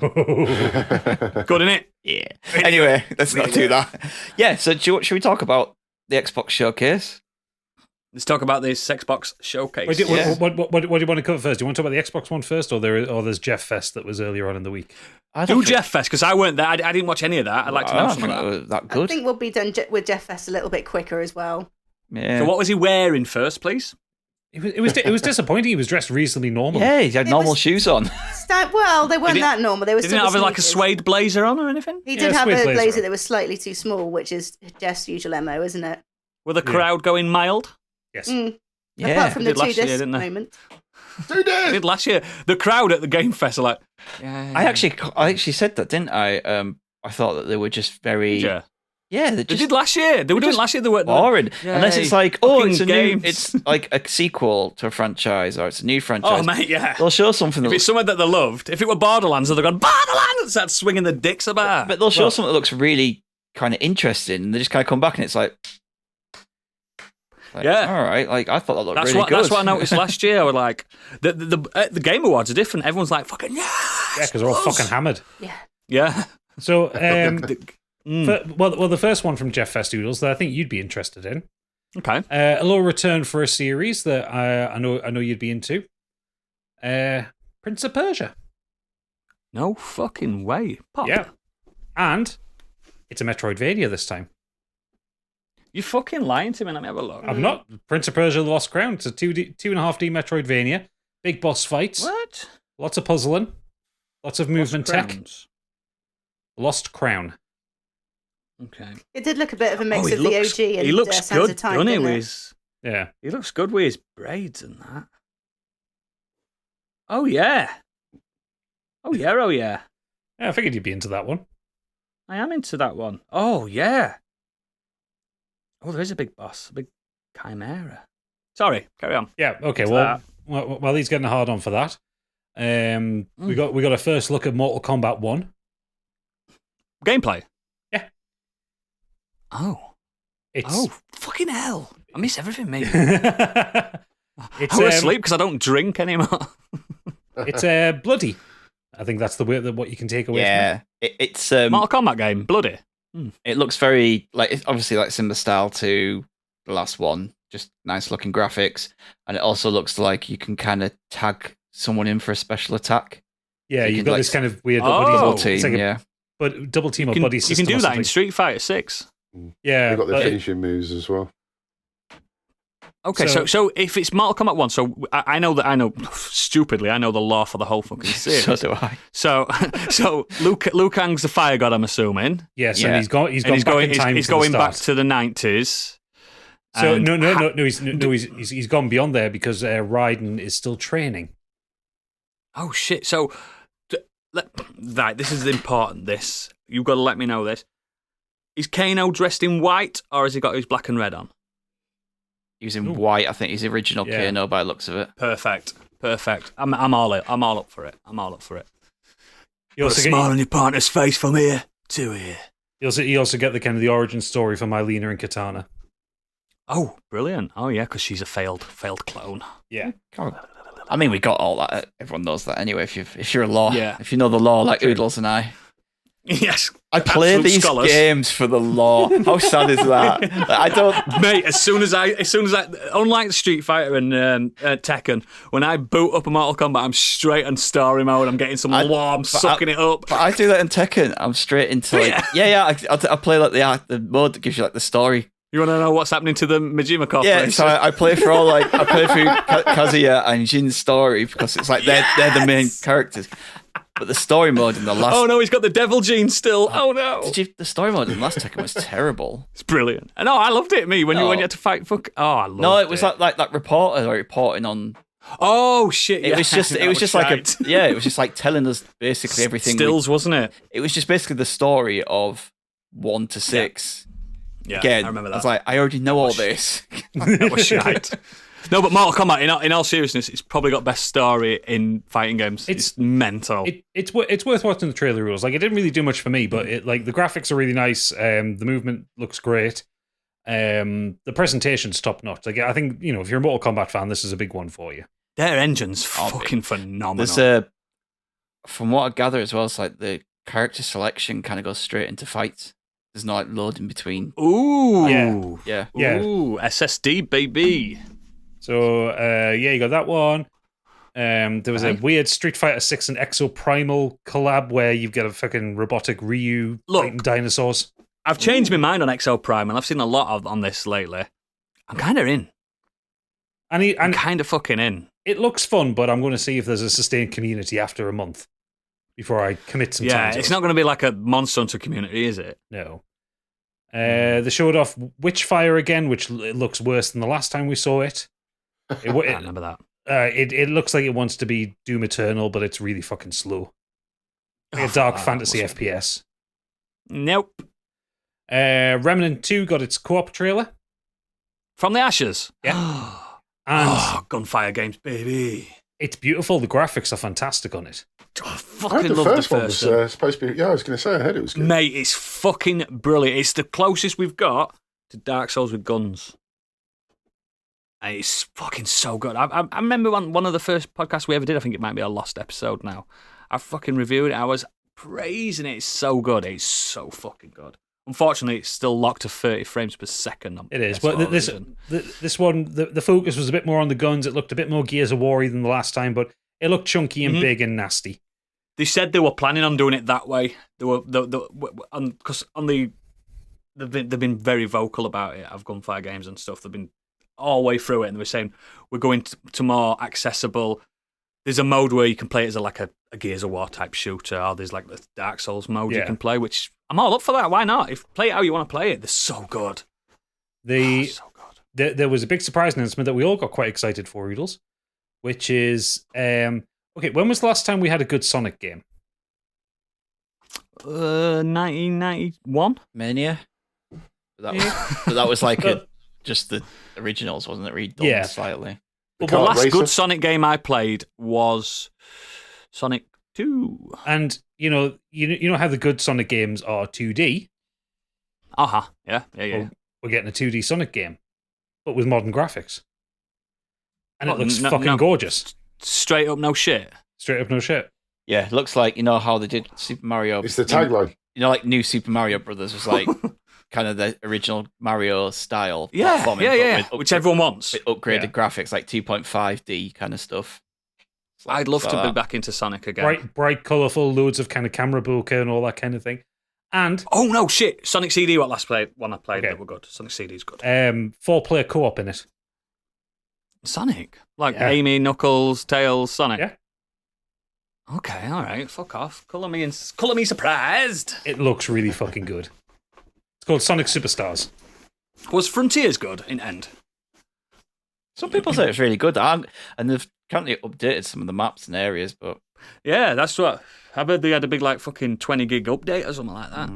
Good, innit? Yeah. Anyway, let's not do that. Yeah, so should we talk about the Xbox showcase? Let's talk about this Xbox showcase. Wait, what do you want to cover first? Do you want to talk about the Xbox one first, or there's Jeff Fest that was earlier on in the week? Do Jeff Fest, because I weren't there. I didn't watch any of that. I'd like to know some of that. Was that good? I think we'll be done with Jeff Fest a little bit quicker as well. Yeah. So what was he wearing first, please? It was disappointing. He was dressed reasonably normal. Yeah, he had normal shoes on. Well, they weren't that normal. They were Didn't still have like a suede blazer on or anything? He did have a blazer that was slightly too small, which is Jeff's usual MO, isn't it? With the crowd going mild? Yes. Apart from the Did last 2 year, disc didn't they? moment. Do this! I did last year. The crowd at the Game Fest are like, yeah. I actually said that, didn't I? I thought that they were just very. Yeah, they did last year. They were doing last year. They were boring. Unless it's like, it's like a sequel to a franchise or it's a new franchise. Oh, mate, yeah. They'll show something. If it's somewhere that they loved, if it were Borderlands, they'd have gone Borderlands and start swinging the dicks about. But they'll show something that looks really kind of interesting. And they just kind of come back and it's like, yeah, all right. Like I thought that looked really good. That's what I noticed last year. We're like, the Game Awards are different. Everyone's like, fucking yeah, because they're all fucking hammered. Yeah. So, the first one from Jeff Festoodles that I think you'd be interested in. Okay. A little return for a series that I know you'd be into. Prince of Persia. No fucking way. Pop. Yeah. And it's a Metroidvania this time. You're fucking lying to me. Let me have a look. I'm not. Prince of Persia: The Lost Crown. It's a 2.5D Metroidvania. Big boss fights. What? Lots of puzzling. Lots of movement tech. Lost Crown. Okay. It did look a bit of a mix of the OG and he looks Sands good, of Time, doesn't he? didn't With it? his, yeah. He looks good with his braids and that. Oh, yeah. Oh, yeah, oh, yeah. Yeah, I figured you'd be into that one. I am into that one. Oh, yeah. Oh, there is a big boss, a big chimera. Sorry, carry on. Yeah, okay, well, while he's getting a hard on for that, we got a first look at Mortal Kombat 1. Gameplay? Yeah. Oh, It's fucking hell. I miss everything, mate. It's I was asleep because I don't drink anymore. It's bloody. I think that's the way that what you can take away from it. It's Mortal Kombat game, bloody. It looks very like it's obviously like similar style to the last one, just nice looking graphics, and it also looks like you can kind of tag someone in for a special attack. Yeah, you've got this kind of weird double team. But double team or buddy system. You can do that in Street Fighter 6. Yeah, they've got the finishing moves as well. Okay, so if it's Mortal Kombat 1, so I know stupidly, I know the lore for the whole fucking series. So do I. So Liu Kang's the fire god, I'm assuming. Yes, and he's going back to the 90s. So he's gone beyond there because Raiden is still training. Oh shit! So, right, this is important. You've got to let me know this. Is Kano dressed in white, or has he got his black and red on? He was in white. I think he's the original Kano by the looks of it. Perfect. I'm all up for it. You also put a smile on your partner's face from here to here. You also get the kind of the origin story for Mylena and Katana. Oh, brilliant! Oh yeah, because she's a failed clone. Yeah. I mean, we got all that. Everyone knows that anyway. If you're a law, yeah. If you know the law, like Oodles and I. Yes, I play these games for the law. How sad is that? I don't, mate. As soon as I, unlike Street Fighter and Tekken, when I boot up a Mortal Kombat, I'm straight on story mode. I'm getting some law. I'm sucking it up. But I do that in Tekken. I'm straight into I play like the mode that gives you like the story. You want to know what's happening to the Majima Corporation? Yeah, so I play through Kazuya and Jin's story because it's like they're the main characters. But the story mode in the last... Oh no, he's got the devil gene still. Oh no. The story mode in the last Tekken was terrible. It's brilliant. No, I loved it, when you had to fight I loved it. No, it was like that reporter reporting on... Oh shit, It was just like telling us basically everything. Stills, wasn't it? It was just basically the story of 1 to 6. Yeah, again, I remember that. I was like, I already know all this. That was shite. No, but Mortal Kombat, in all seriousness, it's probably got best story in fighting games. It's mental. It's worth watching the trailer rules. Like, it didn't really do much for me, but the graphics are really nice. The movement looks great. The presentation's top notch. Like, I think if you're a Mortal Kombat fan, this is a big one for you. Their engine's fucking phenomenal. There's from what I gather as well, it's like the character selection kind of goes straight into fights. There's no load in between. Ooh, yeah. Ooh, SSD baby. So you got that one. There was a weird Street Fighter 6 and Exo Primal collab where you've got a fucking robotic Ryu fighting dinosaurs. I've changed my mind on Exo Primal. I've seen a lot on this lately. I'm kind of in. I'm kind of fucking in. It looks fun, but I'm going to see if there's a sustained community after a month before I commit some time to it's it. not going to be like a Monster Hunter community, is it? No. They showed off Witchfire again, which looks worse than the last time we saw it. I remember that. It looks like it wants to be Doom Eternal, but it's really fucking slow. Like a dark fantasy FPS. Nope. Remnant 2 got its co-op trailer. From the Ashes. Yeah. And Gunfire Games, baby. it's beautiful. The graphics are fantastic on it. I I heard fucking the love first the one first was one. supposed to be. Yeah, I was going to say, I heard it was good. Mate, it's fucking brilliant. It's the closest we've got to Dark Souls with guns. And it's fucking so good. I remember one of the first podcasts we ever did, I think it might be a lost episode now. I fucking reviewed it. I was praising it. It's so good. It's so fucking good. Unfortunately, it's still locked to 30 frames per second. It is. But this one, the focus was a bit more on the guns. It looked a bit more Gears of War than the last time, but it looked chunky and big and nasty. They said they were planning on doing it that way. They were because they've been very vocal about it. Of Gunfire Games and stuff. They've been all the way through it, and they were saying we're going to more accessible. There's a mode where you can play it as a Gears of War type shooter, or there's like the Dark Souls mode you can play, which I'm all up for that. Why not? If play it how you want to play it, they're so good. So good. There was a big surprise announcement that we all got quite excited for, Oodles, which is okay. When was the last time we had a good Sonic game? 1991 Mania. But that was like just the originals, wasn't it? Redone slightly. Well, the last good Sonic game I played was Sonic 2. And you know how the good Sonic games are 2D. Yeah. Well, we're getting a 2D Sonic game, but with modern graphics, and it looks fucking gorgeous. Straight up, no shit. Straight up, no shit. Yeah, it looks like how they did Super Mario. It's the tagline. Like New Super Mario Brothers was like kind of the original Mario style. Yeah. Platforming, Which everyone wants. With upgraded graphics, like 2.5D kind of stuff. I'd love to be back into Sonic again. Bright, colourful, loads of kind of camera bokeh and all that kind of thing. And no shit, Sonic CD. One I played that were good. Sonic CD's good. 4-player co-op in it. Sonic, Amy, Knuckles, Tails, Sonic. Yeah. Okay, all right. Fuck off. Colour me surprised. It looks really fucking good. It's called Sonic Superstars. Was Frontiers good in End? Some people say it's really good, and they've currently updated some of the maps and areas, but yeah, that's what I heard. They had a big fucking 20 gig update or something like that.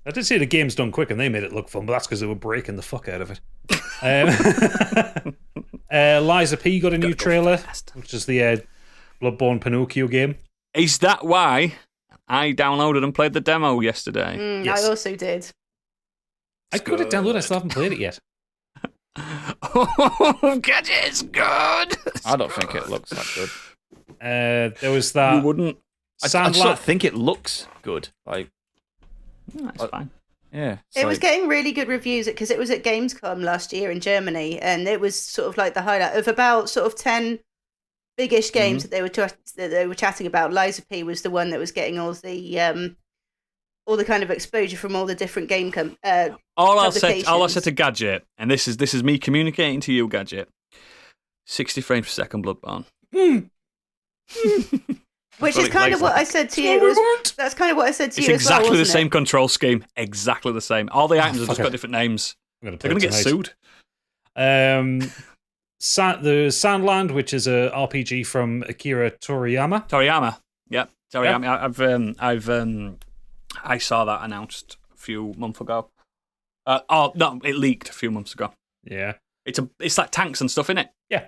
I did say the game's done quick and they made it look fun, but that's because they were breaking the fuck out of it. Liza P got a new trailer, which is the Bloodborne Pinocchio game. Is that why I downloaded and played the demo yesterday? Yes. I also did. I got it downloaded, I still haven't played it yet. Oh, Gadget is good. I don't think it looks that good. There was that. You wouldn't. I just don't think it looks good. That's fine. Yeah. It was getting really good reviews because it was at Gamescom last year in Germany, and it was sort of like the highlight of about sort of 10 biggish games that they were chatting about. Liza P was the one that was getting all the kind of exposure from all the different game all I said to Gadget, and this is me communicating to you, Gadget. 60 frames per second, Bloodborne. Which is kind of what I said to you. That's kind of what I said to you. It's exactly the same it? control scheme. Exactly the same. All the items have just got different names. They're going to get sued. The Sandland, which is a RPG from Akira Toriyama. Yep, Toriyama. Yeah. I saw that announced a few months ago. It leaked a few months ago. Yeah, it's like tanks and stuff, innit? Yeah,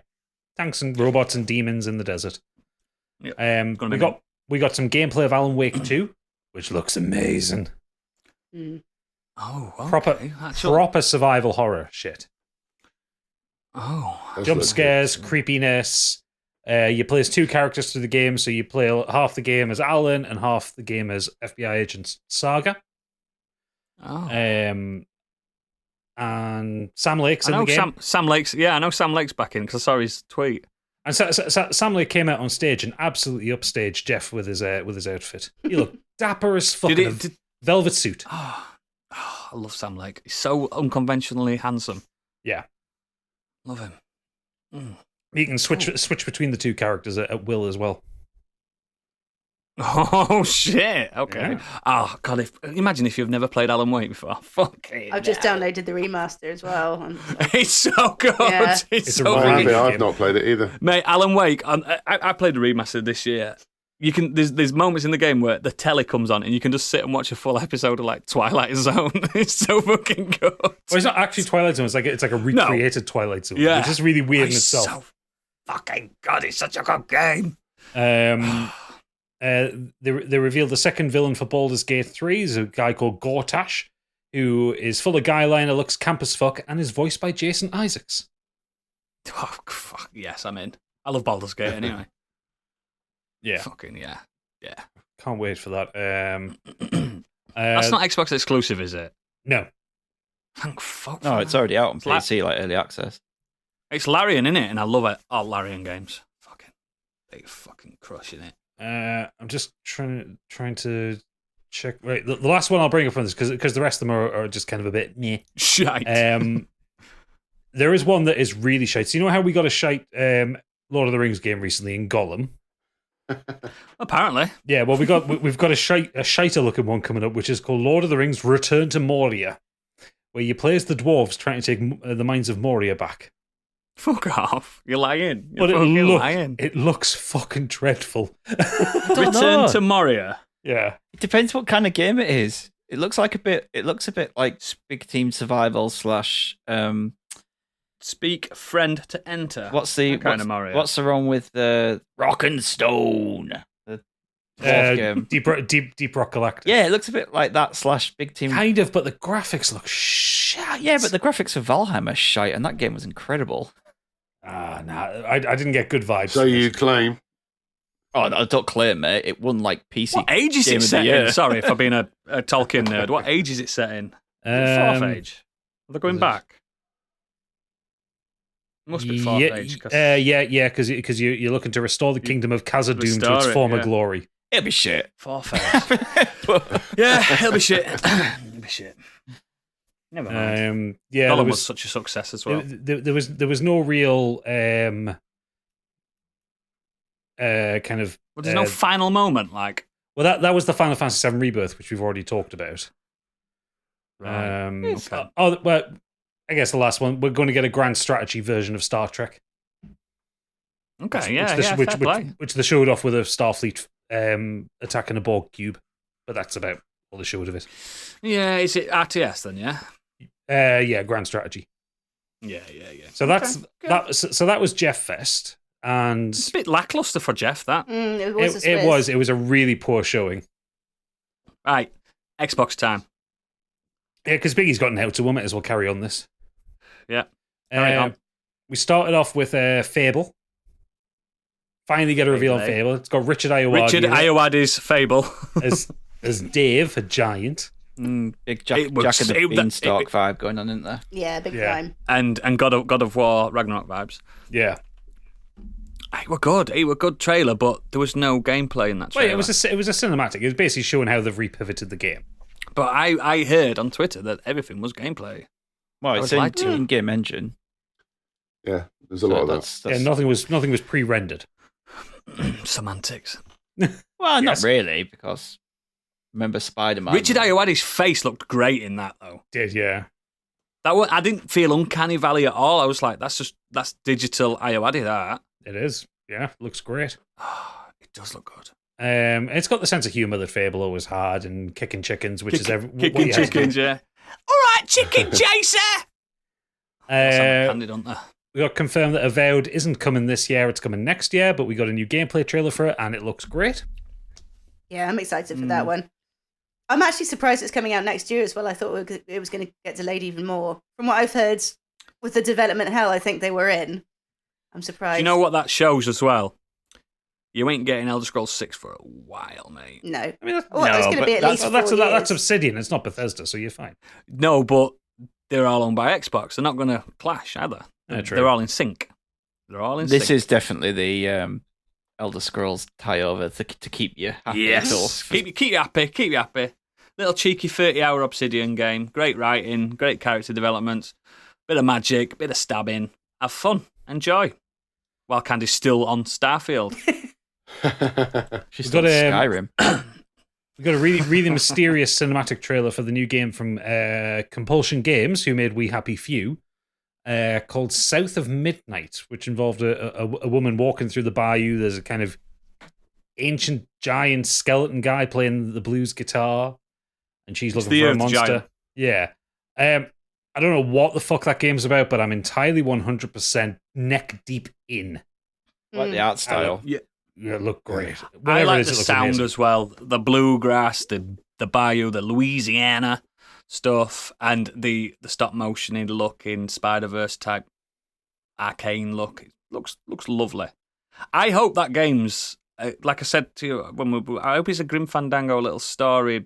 tanks and robots and demons in the desert. Yeah. We got some gameplay of Alan Wake 2, which looks amazing. Oh, okay. Proper survival horror shit. Oh, jump scares, creepiness. You play as two characters through the game, so you play half the game as Alan and half the game as FBI agent Saga. Oh. And Sam Lake's in the game. Sam Lake's, I know Sam Lake's back in because I saw his tweet. And Sam Lake came out on stage and absolutely upstaged Jeff with his outfit. He looked dapper as fuck in a velvet suit. I love Sam Lake. He's so unconventionally handsome. Yeah. Love him. He can switch between the two characters at will as well. Oh shit! Okay. Yeah. Oh god! Imagine if you've never played Alan Wake before. Fucking. I've just hell. downloaded the remaster as well. And It's so good. Yeah. It's a so I really have good. it. I've game. not played it either. Mate, Alan Wake. I played the remaster this year. You can. There's moments in the game where the telly comes on and you can just sit and watch a full episode of like Twilight Zone. It's so fucking good. Well, it's not actually Twilight Zone. It's like a recreated Twilight Zone. Yeah. Which is really weird in It's itself. so fucking good. It's such a good game. They revealed the second villain for Baldur's Gate 3 is a guy called Gortash, who is full of guy liner, looks camp as fuck, and is voiced by Jason Isaacs. Oh, fuck yes, I'm in. I love Baldur's Gate anyway. Yeah, Fucking yeah. can't wait for that. That's not Xbox exclusive, is it? No. Thank fuck. No, for it's that. already out on It's like- PC, like early access. It's Larian, innit? And I love it. Oh, Larian games. Fucking, they fucking crushing it. I'm just trying to check. Right, the last one I'll bring up on this because the rest of them are just kind of a bit meh. Shite. There is one that is really shite. So you know how we got a shite Lord of the Rings game recently in Gollum? Apparently. Yeah, well we've got a shiter looking one coming up, which is called Lord of the Rings: Return to Moria, where you play as the dwarves trying to take the mines of Moria back. Fuck off. You're lying. You're But fucking lying. it looks fucking dreadful. Return to Moria. Yeah. It depends what kind of game it is. It looks a bit like big team survival / Speak friend to enter. what's the That kind of Mario. what's the wrong with the Rock and Stone? The dwarf game. Deep Rock Galactic. Yeah, it looks a bit like that / big team. Kind of, but the graphics look shit. Yeah, but the graphics of Valheim are shite, and that game was incredible. I didn't get good vibes. So you claim? Oh, no, don't claim, mate. It won like PC. What age is Game it of the set in? Year. Sorry for being a Tolkien nerd. What age is it set in? Fourth age. Are they going back? It must be fourth age. Yeah, because you're looking to restore the kingdom of Khazad-dûm to Restore its it, former yeah. glory. It'll be shit. Fourth age. Yeah, it'll be shit. It'll be shit. Never mind. Yeah, Gollum there was was such a success as well. there was no real kind of. Well, there's no final moment, like. Well, that was the Final Fantasy VII Rebirth, which we've already talked about. Okay. Oh, well, I guess the last one. We're going to get a grand strategy version of Star Trek. Okay, fair play. Which they showed off with a Starfleet attacking a Borg cube, but that's about all they showed of it. Yeah, is it RTS then? Yeah. Yeah, grand strategy. Yeah. So that's Okay, good. that. So that was Jeff Fest, and It's a bit lackluster for Jeff. That it was. it was a really poor showing. right. Xbox time. Yeah, because Biggie's gotten out, so we might as well carry on this. Yeah. Carry on. We started off with Fable. Finally get a reveal on Fable, eh? Fable. It's got Richard Ayoade. Richard Ayoade's Fable. as Dave, a giant. Big Jack, It was- Jack of the it- Beanstalk vibe going on, isn't there? Yeah, big Yeah. time. and God of War Ragnarok vibes. Yeah. It were good. It were a good trailer, but there was no gameplay in that trailer. Wait, it was a cinematic. It was basically showing how they've repivoted the game. But I heard on Twitter that everything was gameplay. Well, I it's would like to. in-game engine. Yeah, there's a lot of that. Yeah, nothing was pre-rendered. Semantics. Well, not Yes. really, because remember Spider-Man. Richard Ayoade's face looked great in that, though. Did yeah. I didn't feel uncanny valley at all. I was like, that's digital Ayoade. That It is. Yeah, looks great. it does look good. It's got the sense of humor that Fable always had, and kicking chickens, which is what Kicking you had. chickens, yeah. All right, chicken chaser. Candid, aren't they? We got confirmed that Avowed isn't coming this year; it's coming next year. But we got a new gameplay trailer for it, and it looks great. Yeah, I'm excited for that one. I'm actually surprised it's coming out next year as well. I thought it was going to get delayed even more. From what I've heard, with the development hell I think they were in, I'm surprised. Do you know what that shows as well? You ain't getting Elder Scrolls 6 for a while, mate. No. I mean, that's, Well, it's going to be at least 4 years. that's Obsidian. It's not Bethesda, so you're fine. No, but they're all owned by Xbox. They're not going to clash either. True. They're all in sync. This is definitely the Elder Scrolls tie-over to keep you happy. Yes. Keep you happy. Keep you happy. Little cheeky 30-hour Obsidian game. Great writing. Great character development. Bit of magic. Bit of stabbing. Have fun. Enjoy. While Candy's still on Starfield. She's We've got got, Skyrim. We've got a really, really mysterious cinematic trailer for the new game from Compulsion Games, who made We Happy Few, called South of Midnight, which involved a woman walking through the bayou. There's a kind of ancient giant skeleton guy playing the blues guitar, and she's looking for a monster. Giant. Yeah. I don't know what the fuck that game's about, but I'm entirely 100% neck deep in. Like the art style. Yeah, look great. I Whatever it like is, the it looks sound amazing. as well. The bluegrass, the bayou, the Louisiana stuff, and the stop motioning look in Spider-Verse type arcane look. It looks lovely. I hope that game's like I said to you I hope it's a Grim Fandango little story,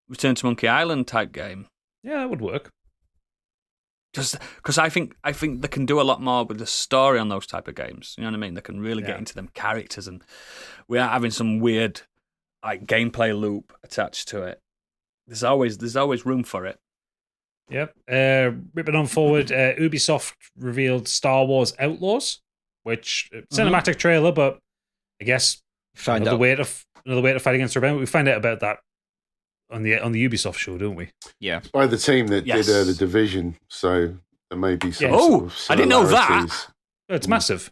Return to Monkey Island type game. Yeah, that would work. Just because I think they can do a lot more with the story on those type of games. You know what I mean? They can really get into them characters, and we are having some weird like gameplay loop attached to it. There's always room for it. Yep. Ripping on forward, Ubisoft revealed Star Wars Outlaws, which cinematic trailer, but I guess another way to fight against Rebellion. We find out about that on the Ubisoft show, don't we? Yeah. It's by the team that Yes. did the Division, so there may be some. Yeah. Sort of I didn't know that. similarities. Oh, it's massive.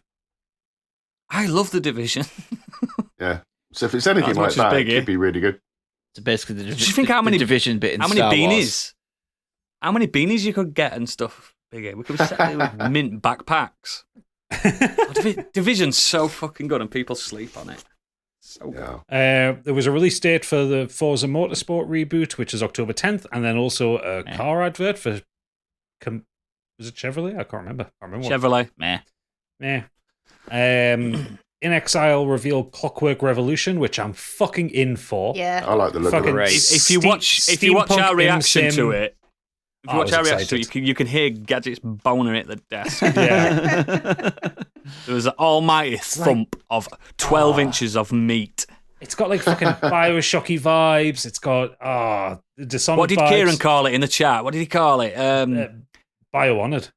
I love The Division. Yeah. So if it's anything Not like as much as that, Big, it could be really good. So basically, Do you think how many Division bit in how many Star beanies? Wars. How many beanies you could get and stuff? Biggie. We could set it with mint backpacks. Division's so fucking good, and people sleep on it. So good. Yeah. There was a release date for the Forza Motorsport reboot, which is October 10th, and then also a car advert for. Was it Chevrolet? I can't remember. Chevrolet. Meh. Yeah. In Exile revealed Clockwork Revolution, which I'm fucking in for. Yeah. I like the look of Fucking it. If you watch our reaction to it, if you I watch was our reaction to excited. it, you can hear Gadget's boner at the desk. Yeah. There was an almighty thump of 12 inches of meat. It's got like fucking Bioshocky vibes. It's got Dishonored What did vibes. Kieran call it in the chat? What did he call it? Biohonored.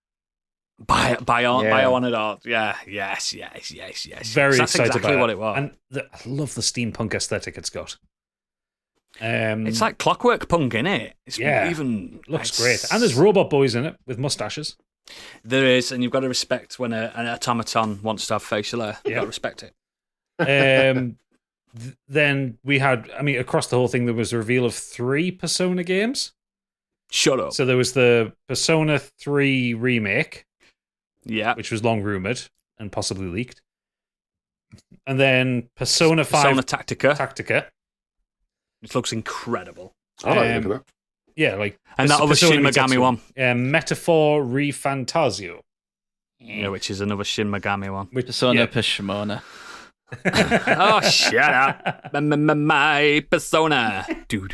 Biohonored art. Yeah, yes. Very That's excited exactly about what it. it was. And I love the steampunk aesthetic it's got. It's like Clockwork Punk, innit? It's looks great. And there's robot boys in it with mustaches. There is, and you've got to respect when an automaton wants to have facial hair. You've got to respect it. Then we had, across the whole thing, there was a reveal of 3 Persona games. Shut up. So there was the Persona 3 remake, Yeah. which was long rumored and possibly leaked. And then Persona 5 Persona Tactica. It looks incredible. I like the look of that. Yeah, like And that other Persona Shin Megami Tetsuo. one. Metaphor Refantasio. Yeah, which is another Shin Megami one. Persona Pishimona. Oh, shut up. My Persona. Do.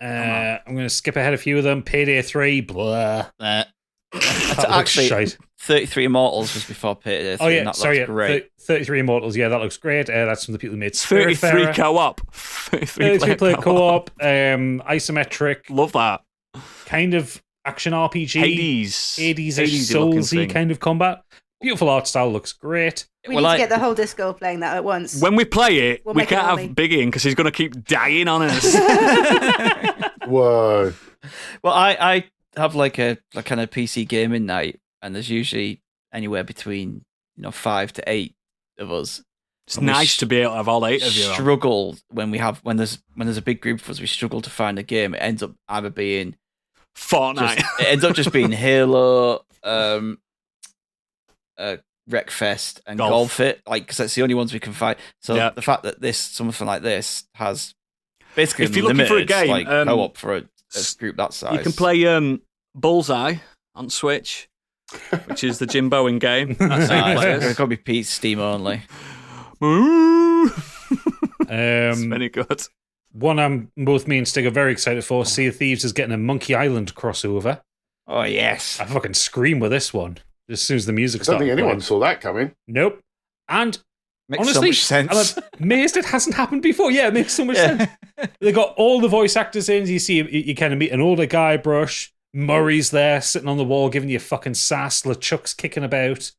I'm going to skip ahead a few of them. Payday 3, blah. That's That looks actually shite. 33 Immortals was before Payday 3. Oh, yeah, and that sorry. looks great. 33 Immortals, yeah, that looks great. That's from the people who made 33 Spiritfarer. co-op. 33 player co-op, isometric, Love that. kind of action RPG. Hades. 80s-ish, looking Soulsy thing. kind of combat. Beautiful art style, looks great. We need to get the whole disco playing that at once. When we play it, We'll we make it can't have Ollie. Biggie in because he's going to keep dying on us. Whoa. Well, I have like a kind of PC gaming night, and there's usually anywhere between 5 to 8 of us. It's And we nice to be able to have all 8 of you on. struggle when there's a big group of us. We struggle to find a game. It ends up either being Fortnite. it ends up just being Halo, Wreckfest, and Golf. Golf It, like, because that's the only ones we can find. So Yeah. the fact that something like this has basically If you're looking for a unlimited, game, like, co-op for a group that size, You can play Bullseye on Switch, which is the Jim Bowen game. That's 8 It's players. got to be Pete's Steam only. It's very good. One both me and Stig are very excited for. Sea of Thieves is getting a Monkey Island crossover. Oh yes, I fucking scream with this one as soon as the music I don't starts. think anyone playing. saw that coming. Nope. And makes honestly, so much sense. I'm amazed it hasn't happened before. Yeah, it makes so much sense. They got all the voice actors in. You see, you kind of meet an older Guybrush. Murray's there, sitting on the wall, giving you fucking sass. LeChuck's kicking about.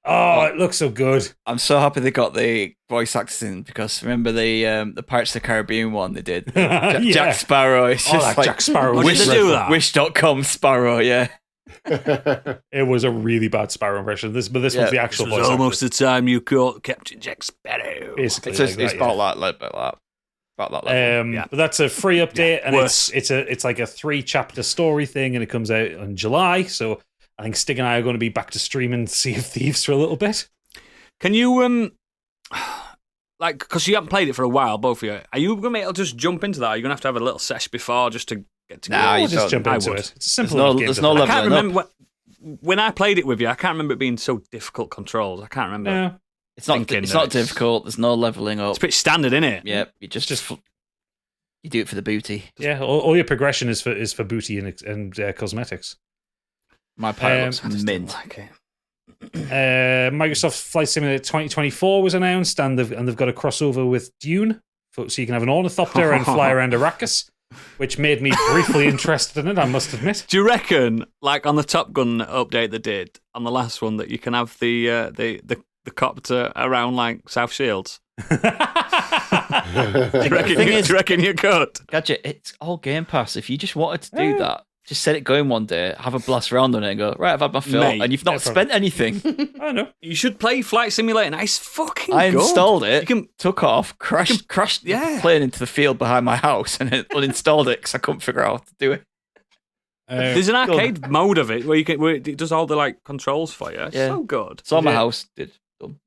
Oh, it looks so good. I'm so happy they got the voice actors in because remember the Pirates of the Caribbean one they did? Yeah. Jack Sparrow. It's Oh, just that like Jack Sparrow. What did they do that? Wish.com Sparrow, yeah. It was a really bad Sparrow impression. This one's the actual This was voice almost actor. the time you caught Captain Jack Sparrow. Basically, It's like that, about that level. About that level. But that's a free update, and worse. it's like a 3-chapter story thing, and it comes out in July. So I think Stig and I are going to be back to streaming Sea of Thieves for a little bit. Can you like because you haven't played it for a while, both of you? Are you going to be able to just jump into that? Are you going to have a little sesh before just to get to? Nah, We'll you just jump I into would. it. It's a simple There's no- enough game. there's to no play. I can't leveling remember when I played it with you. I can't remember it being so difficult controls. I can't remember. No. It's not thinking it's that not it's- difficult. There's no leveling up. It's pretty standard, isn't it? Yeah, you just you do it for the booty. Yeah, all your progression is for booty and cosmetics. My pilot I looks just mint. don't like it. Microsoft Flight Simulator 2024 was announced, and they've got a crossover with Dune, so you can have an ornithopter and fly around Arrakis, which made me briefly interested in it, I must admit. Do you reckon, like on the Top Gun update they did on the last one, that you can have the copter around like South Shields? Do you reckon you could? Gadget, it's all Game Pass. If you just wanted to do that, just set it going one day, have a blast around on it, and go, right, I've had my fill, Mate, and you've not spent anything. I know. You should play Flight Simulator. And it's fucking I good. installed it, You can, took off, crashed yeah. the plane into the field behind my house, and then uninstalled it because I couldn't figure out how to do it. there's an arcade mode of it where it does all the like controls for you. It's Yeah. so good. So my Yeah. house did. Done.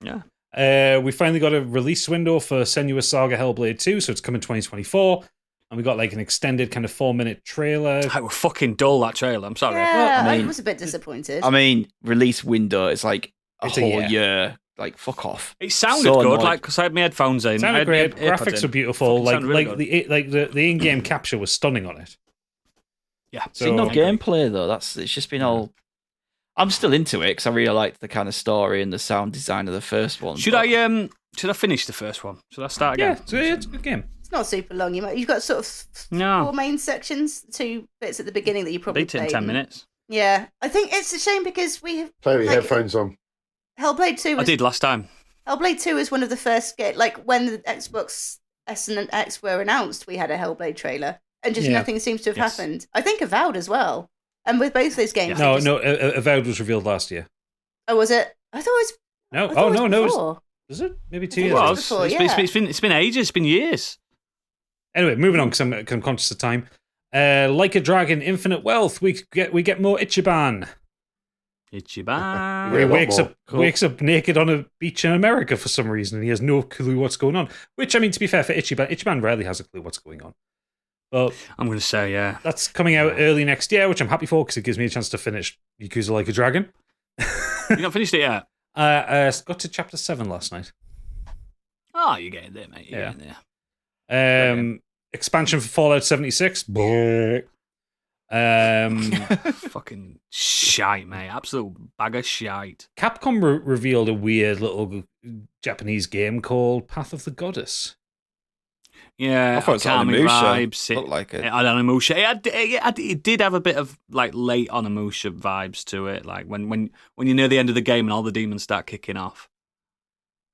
Yeah. We finally got a release window for Senua's Saga Hellblade 2, so it's coming 2024. And we got like an extended kind of 4-minute trailer. It was fucking dull, that trailer. I'm sorry. Yeah, I I mean- was a bit disappointed. I mean, release window is like It's a whole year. year. Like, fuck off. It sounded So good, annoyed. like because I had my headphones in. I Sounded had great. my earpods Graphics in. were beautiful. Fucking Like sounded really like the in-game capture was stunning on it. Yeah. So- See, no I agree. gameplay though. It's just been all. I'm still into it because I really liked the kind of story and the sound design of the first one. Should but- Should I finish the first one? Should I start Yeah, again? it's a good game. It's not super long. You've got sort of No. 4 main sections, 2 bits at the beginning that you probably Beat it in played. 10 minutes. Yeah, I think it's a shame because we have Play with your Like- headphones on. Hellblade 2 I was did last time. Hellblade 2 is one of the first like when the Xbox S and X were announced, we had a Hellblade trailer, and just Yeah. nothing seems to have Yes. happened. I think Avowed as well, and with both those games. No, they just- no, Avowed was revealed last year. Oh, was it? I thought it was. No, I thought oh it was no, no, before. is it? Maybe 2 I think years. It it ago. was was. before, It's been ages. It's been years. Anyway, moving on because I'm conscious of time. Like a Dragon, Infinite Wealth. We get more Ichiban. Ichiban. Where he a lot wakes more. up Cool. wakes up naked on a beach in America for some reason, and he has no clue what's going on. Which, I mean, to be fair, for Ichiban rarely has a clue what's going on. But I'm going to say, yeah. that's coming out early next year, which I'm happy for because it gives me a chance to finish Yakuza Like a Dragon. You not finished it yet? Got to chapter 7 last night. Oh, you're getting there, mate. You're Yeah. getting there. Expansion for Fallout 76. Bleh. Fucking shite, mate. Absolute bag of shite. Capcom revealed a weird little Japanese game called Path of the Goddess. Yeah, I thought it was calming Onimusha. vibes. Looked like it. It had Onimusha. It did have a bit of like late Onimusha vibes to it, like when you're near the end of the game and all the demons start kicking off.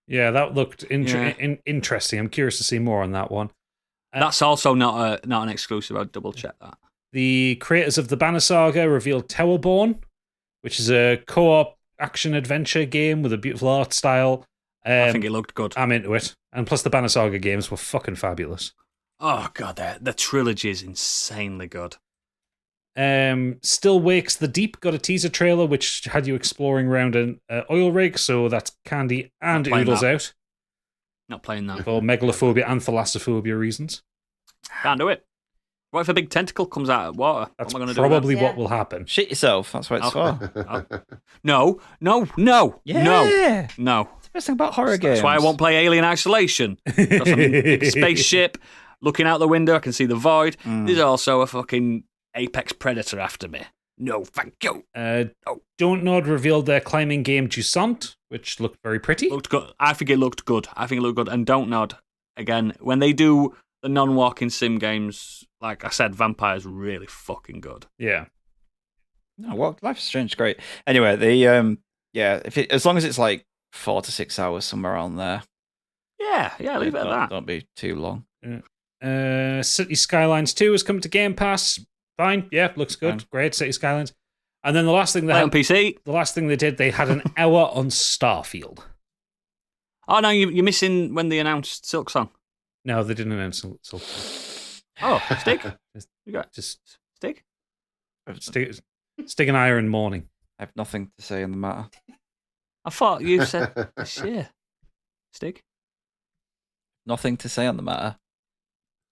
Yeah, that looked Yeah. interesting. I'm curious to see more on that one. That's also not an exclusive. I'll double check that. The creators of the Banner Saga revealed Towerborn, which is a co-op action adventure game with a beautiful art style. I think it looked good. I'm into it. And plus the Banner Saga games were fucking fabulous. Oh god, the trilogy is insanely good. Still Wakes the Deep got a teaser trailer which had you exploring around an oil rig, so that's Candy and Not playing Oodles that. out Not playing that. for megalophobia and thalassophobia reasons. Can't do it. What if a big tentacle comes out of water? That's what am I going to do? probably Yeah. what will happen. Shit yourself. That's what it's Okay. for. No. Yeah. No. It's the best thing about horror games. That's why I won't play Alien Isolation. Got some big spaceship looking out the window. I can see the void. There's also a fucking apex predator after me. No, thank you. Don't Nod revealed their climbing game Jusant, which looked very pretty. Looked good. I think it looked good. And Don't Nod, again, when they do the non-walking sim games, like I said, Vampire's really fucking good. Yeah. No, what Life is Strange is great. Anyway, the yeah, as long as it's like 4 to 6 hours somewhere around there. Yeah, leave it at that. Don't be too long. City Skylines 2 has come to Game Pass. Fine, yeah, looks good. Great, City Skylines. And then the last thing on PC. The last thing they did, they had an hour on Starfield. Oh no, you're missing when they announced Silk Song. No, they didn't announce Silk Song. Oh, Stig. You got just Stig. Stig and I are in mourning. I have nothing to say on the matter. I thought you said this year. Stig. Nothing to say on the matter.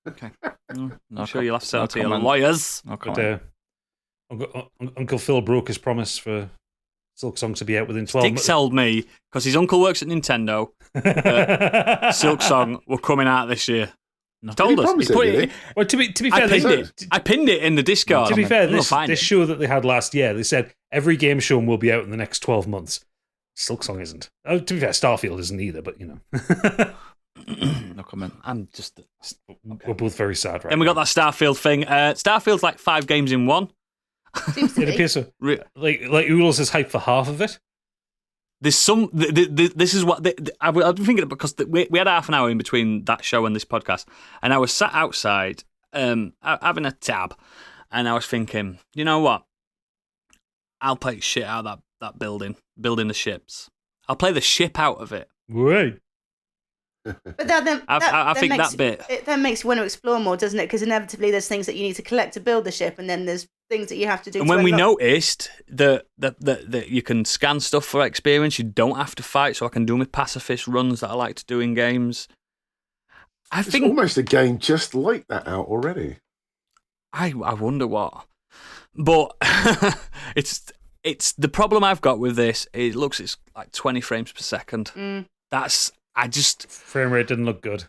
Okay. No, I'm sure you'll have to sell to your comment. lawyers. But, Uncle Phil broke his promise for Silk Song to be out within 12 Stig months. sold me, because his uncle works at Nintendo, Silk Song were coming out this year. He told us. He put it, well, to be fair, I pinned it in the Discord. To be fair, this show that they had last year, they said every game show will be out in the next 12 months. Silk Song isn't. To be fair, Starfield isn't either, but you know. No comment. I'm just... We're both very sad right Then we got that Starfield thing. Starfield's like 5 games in one. It appears so. Like Oodles is hyped for half of it. There's some... This is what... I've been thinking, because we had half an hour in between that show and this podcast, and I was sat outside having a tab, and I was thinking, you know what? I'll play shit out of that building the ships. I'll play the ship out of it. Right. But I think makes, that bit... It then makes you want to explore more, doesn't it? Because inevitably there's things that you need to collect to build the ship, and then there's things that you have to do. And when we noticed that you can scan stuff for experience, you don't have to fight, so I can do my pacifist runs that I like to do in games. It's almost a game just like that out already. I wonder what. But it's the problem I've got with this. It's like 20 frames per second. Frame rate didn't look good.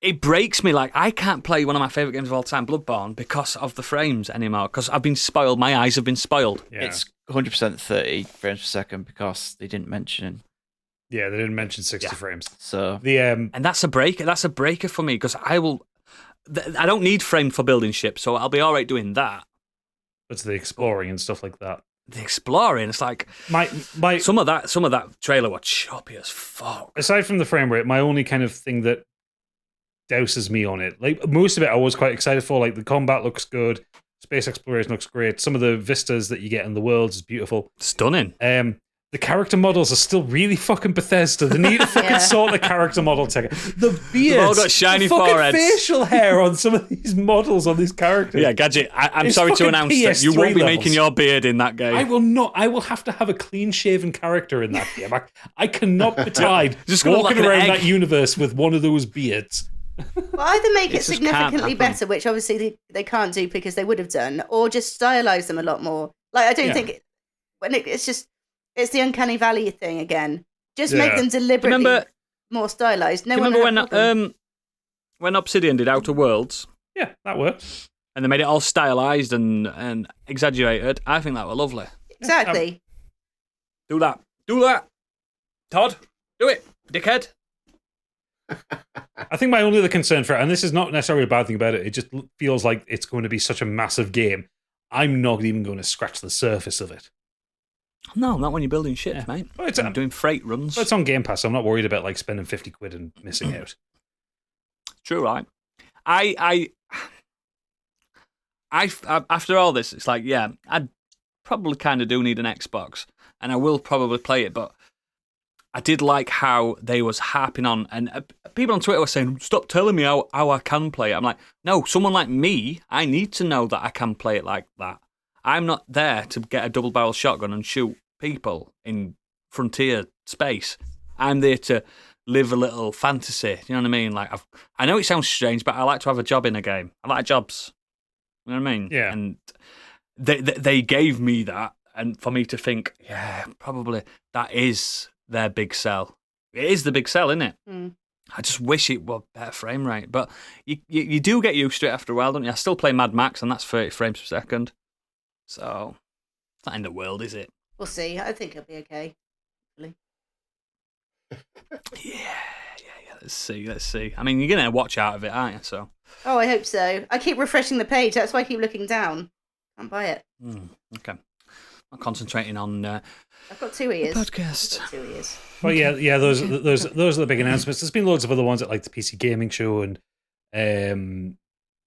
It breaks me. Like, I can't play one of my favourite games of all time, Bloodborne, because of the frames anymore. Because I've been spoiled. My eyes have been spoiled. Yeah. It's 100% 30 frames per second because they didn't mention. Yeah, they didn't mention 60 frames. So and that's a breaker. That's a breaker for me, because I don't need frame for building ships, so I'll be all right doing that. But the exploring and stuff like that. The exploring, it's like some of that trailer was choppy as fuck. Aside from the frame rate, my only kind of thing that douses me on it, like most of it I was quite excited for, like the combat looks good, space exploration looks great, some of the vistas that you get in the worlds is beautiful, stunning. The character models are still really fucking Bethesda. They need to fucking sort the character model tech. The beards, they've all got shiny foreheads, facial hair on some of these models on these characters. Yeah, Gadget, I'm sorry to announce that you won't be making your beard in that game. I will not. I will have to have a clean-shaven character in that game. I cannot be tied just walking around that universe with one of those beards. Well, either make it significantly better, which obviously they can't do because they would have done, or just stylize them a lot more. Like, I don't think it's the uncanny valley thing again. Just make them deliberately more stylized. Remember when Obsidian did Outer Worlds? Yeah, that worked. And they made it all stylized and exaggerated. I think that was lovely. Exactly. Do that. Todd, do it, dickhead. I think my only other concern for it, and this is not necessarily a bad thing about it, it just feels like it's going to be such a massive game. I'm not even going to scratch the surface of it. No, not when you're building ships, mate. Well, I'm doing freight runs. But it's on Game Pass, so I'm not worried about like spending 50 quid and missing out. True, right? I after all this, it's like, yeah, I probably kind of do need an Xbox, and I will probably play it, but I did like how they was harping on, and people on Twitter were saying, stop telling me how I can play it. I'm like, no, someone like me, I need to know that I can play it like that. I'm not there to get a double-barrel shotgun and shoot people in frontier space. I'm there to live a little fantasy. You know what I mean? Like, I know it sounds strange, but I like to have a job in a game. I like jobs. You know what I mean? Yeah. And they gave me that, and for me to think, yeah, probably that is their big sell. It is the big sell, isn't it? Mm. I just wish it were better frame rate, but you do get used to it after a while, don't you? I still play Mad Max, and that's 30 frames per second. So, it's not in the world, is it? We'll see. I think it'll be okay. Hopefully. Yeah. Let's see. I mean, you're going to watch out of it, aren't you? So. Oh, I hope so. I keep refreshing the page. That's why I keep looking down. Can't buy it. Okay. I'm concentrating on I've got 2 ears. podcast. I've got 2 ears. Well, yeah. Those are the big announcements. There's been loads of other ones at like the PC Gaming Show and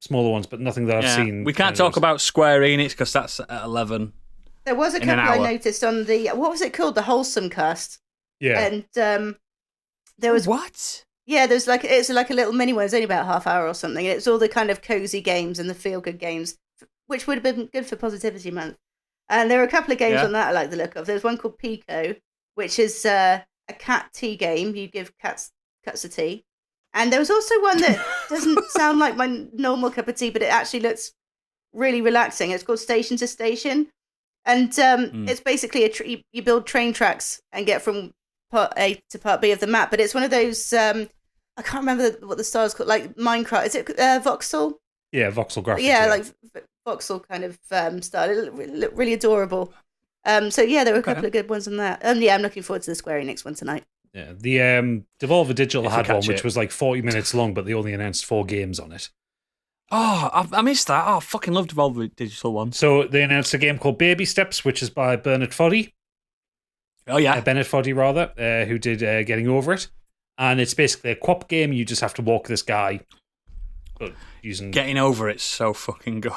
smaller ones, but nothing that I've seen. We can't talk about Square Enix because that's at 11. There was a couple I noticed on the what was it called, the Wholesome Cast. Yeah, and there was what? Yeah, there's it's like a little mini one. It's only about half hour or something. It's all the kind of cozy games and the feel good games, which would have been good for Positivity Month. And there are a couple of games on that I like the look of. There's one called Pico, which is a cat tea game. You give cuts of tea. And there was also one that doesn't sound like my normal cup of tea, but it actually looks really relaxing. It's called Station to Station. And it's basically you build train tracks and get from part A to part B of the map. But it's one of those, I can't remember what the style's called, like Minecraft. Is it voxel? Yeah, voxel graphics. Yeah, like voxel kind of style. It looked really adorable. So yeah, there were a couple of good ones on that. I'm looking forward to the Square Enix one tonight. Yeah, the Devolver Digital had one which was like 40 minutes long, but they only announced 4 games on it. Oh, I missed that. Oh, I fucking loved Devolver Digital one. So they announced a game called Baby Steps, which is by Bernard Foddy. Oh yeah, Bennett Foddy rather, who did Getting Over It, and it's basically a co-op game. You just have to walk this guy, but using Getting Over It's so fucking good.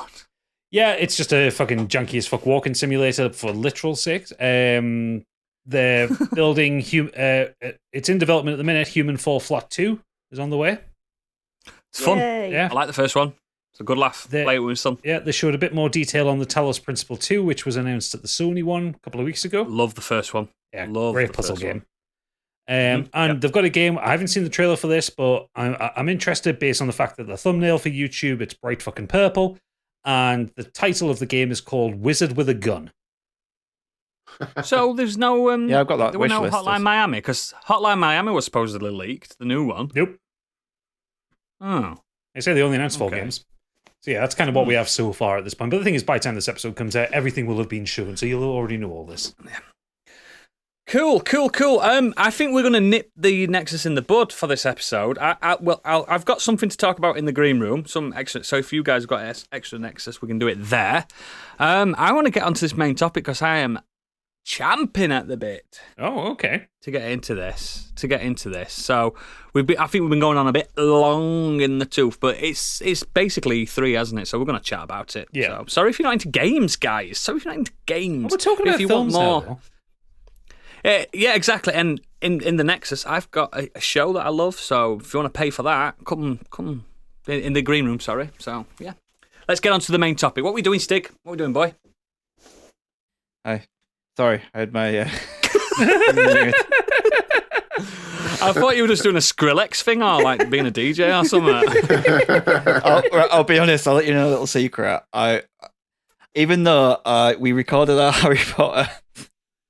Yeah, it's just a fucking junky as fuck walking simulator for literal sake. They're building. It's in development at the minute. Human Fall Flat 2 is on the way. It's fun. Yay. Yeah, I like the first one. It's a good laugh. Play it with some. Yeah, they showed a bit more detail on the Talos Principle 2, which was announced at the Sony one a couple of weeks ago. Love the first one. Yeah, love great the puzzle first game. one. And they've got a game. I haven't seen the trailer for this, but I'm interested based on the fact that the thumbnail for YouTube, it's bright fucking purple, and the title of the game is called Wizard with a Gun. So there's no Yeah, I've got that there were wish no list. Hotline Miami because Hotline Miami was supposedly leaked, the new one. Nope. Oh, They say they only announced 4 Okay. games. So yeah, that's kind of what we have so far at this point. But the thing is, by the time this episode comes out, everything will have been shown, so you'll already know all this. cool. I think we're going to nip the Nexus in the bud for this episode. I've got something to talk about in the green room, some extra. So if you guys have got extra Nexus, we can do it there. I want to get onto this main topic because I am champing at the bit Oh, okay. to get into this. So I think we've been going on a bit long in the tooth, but it's basically 3, hasn't it? So we're going to chat about it. Yeah. So, sorry if you're not into games, guys. Sorry if you're not into games. We're talking But about if you films want now, more. though. Yeah, exactly. And in the Nexus, I've got a show that I love. So if you want to pay for that, come in the green room. Sorry. So yeah, let's get on to the main topic. What are we doing, Stig? What are we doing, boy? Hi. Sorry, I had my. I thought you were just doing a Skrillex thing or like being a DJ or something. I'll be honest. I'll let you know a little secret. Even though we recorded our Harry Potter,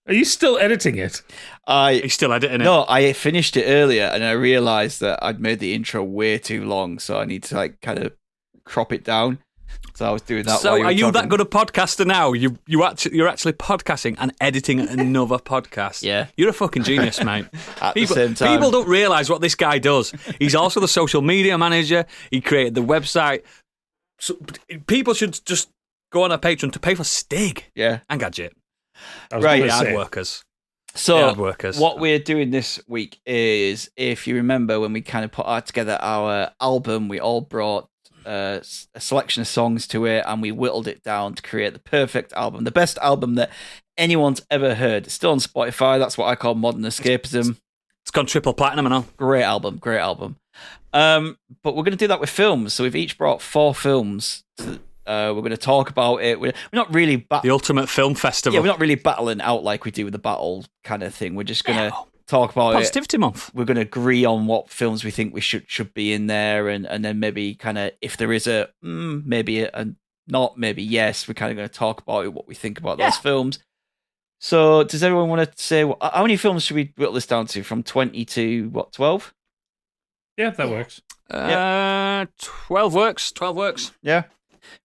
Are you still editing it? He's still editing it. No, I finished it earlier, and I realised that I'd made the intro way too long, so I need to like kind of crop it down. So I was doing that. So while are you were that talking. good a podcaster now? You're actually podcasting and editing another podcast. Yeah. You're a fucking genius, mate. At the same time. People don't realise what this guy does. He's also the social media manager. He created the website. So people should just go on our Patreon to pay for Stig Yeah. and Gadget. I was Right, gonna Hard say. workers. So Hard workers. what we're doing this week is, if you remember when we kind of put together our album, we all brought a selection of songs to it, and we whittled it down to create the perfect album, the best album that anyone's ever heard. It's still on Spotify. That's what I call modern escapism. It's gone triple platinum and all. Great album. But we're going to do that with films. So we've each brought 4 films. We're going to talk about it. We're not really The ultimate film festival. yeah, we're not really battling out like we do with the battle kind of thing. We're just going to talk about Positivity it. month. We're going to agree on what films we think we should be in there, and then maybe kind of if there is a maybe a not, maybe yes, we're kind of going to talk about it, what we think about those films. So does everyone want to say how many films should we whittle this down to? From 20 to 12? Yeah, that works. 12 works. 12 works. Yeah.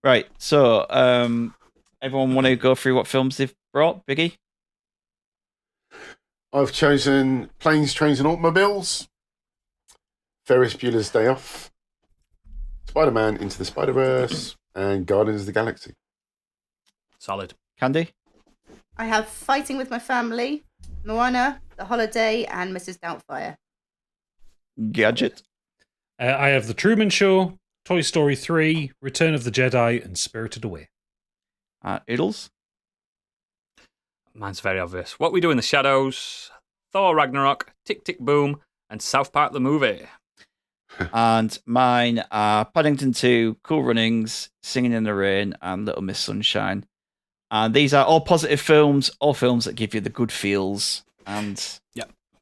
Right. So everyone want to go through what films they've brought? Biggie? I've chosen Planes, Trains and Automobiles, Ferris Bueller's Day Off, Spider-Man Into the Spider-Verse, and Guardians of the Galaxy. Solid. Candy? I have Fighting with My Family, Moana, The Holiday, and Mrs. Doubtfire. Gadget. I have The Truman Show, Toy Story 3, Return of the Jedi, and Spirited Away. Oodles. Mine's very obvious. What We Do in the Shadows, Thor Ragnarok, Tick Tick Boom, and South Park the movie. And mine are Paddington 2, Cool Runnings, Singing in the Rain, and Little Miss Sunshine. And these are all positive films, all films that give you the good feels and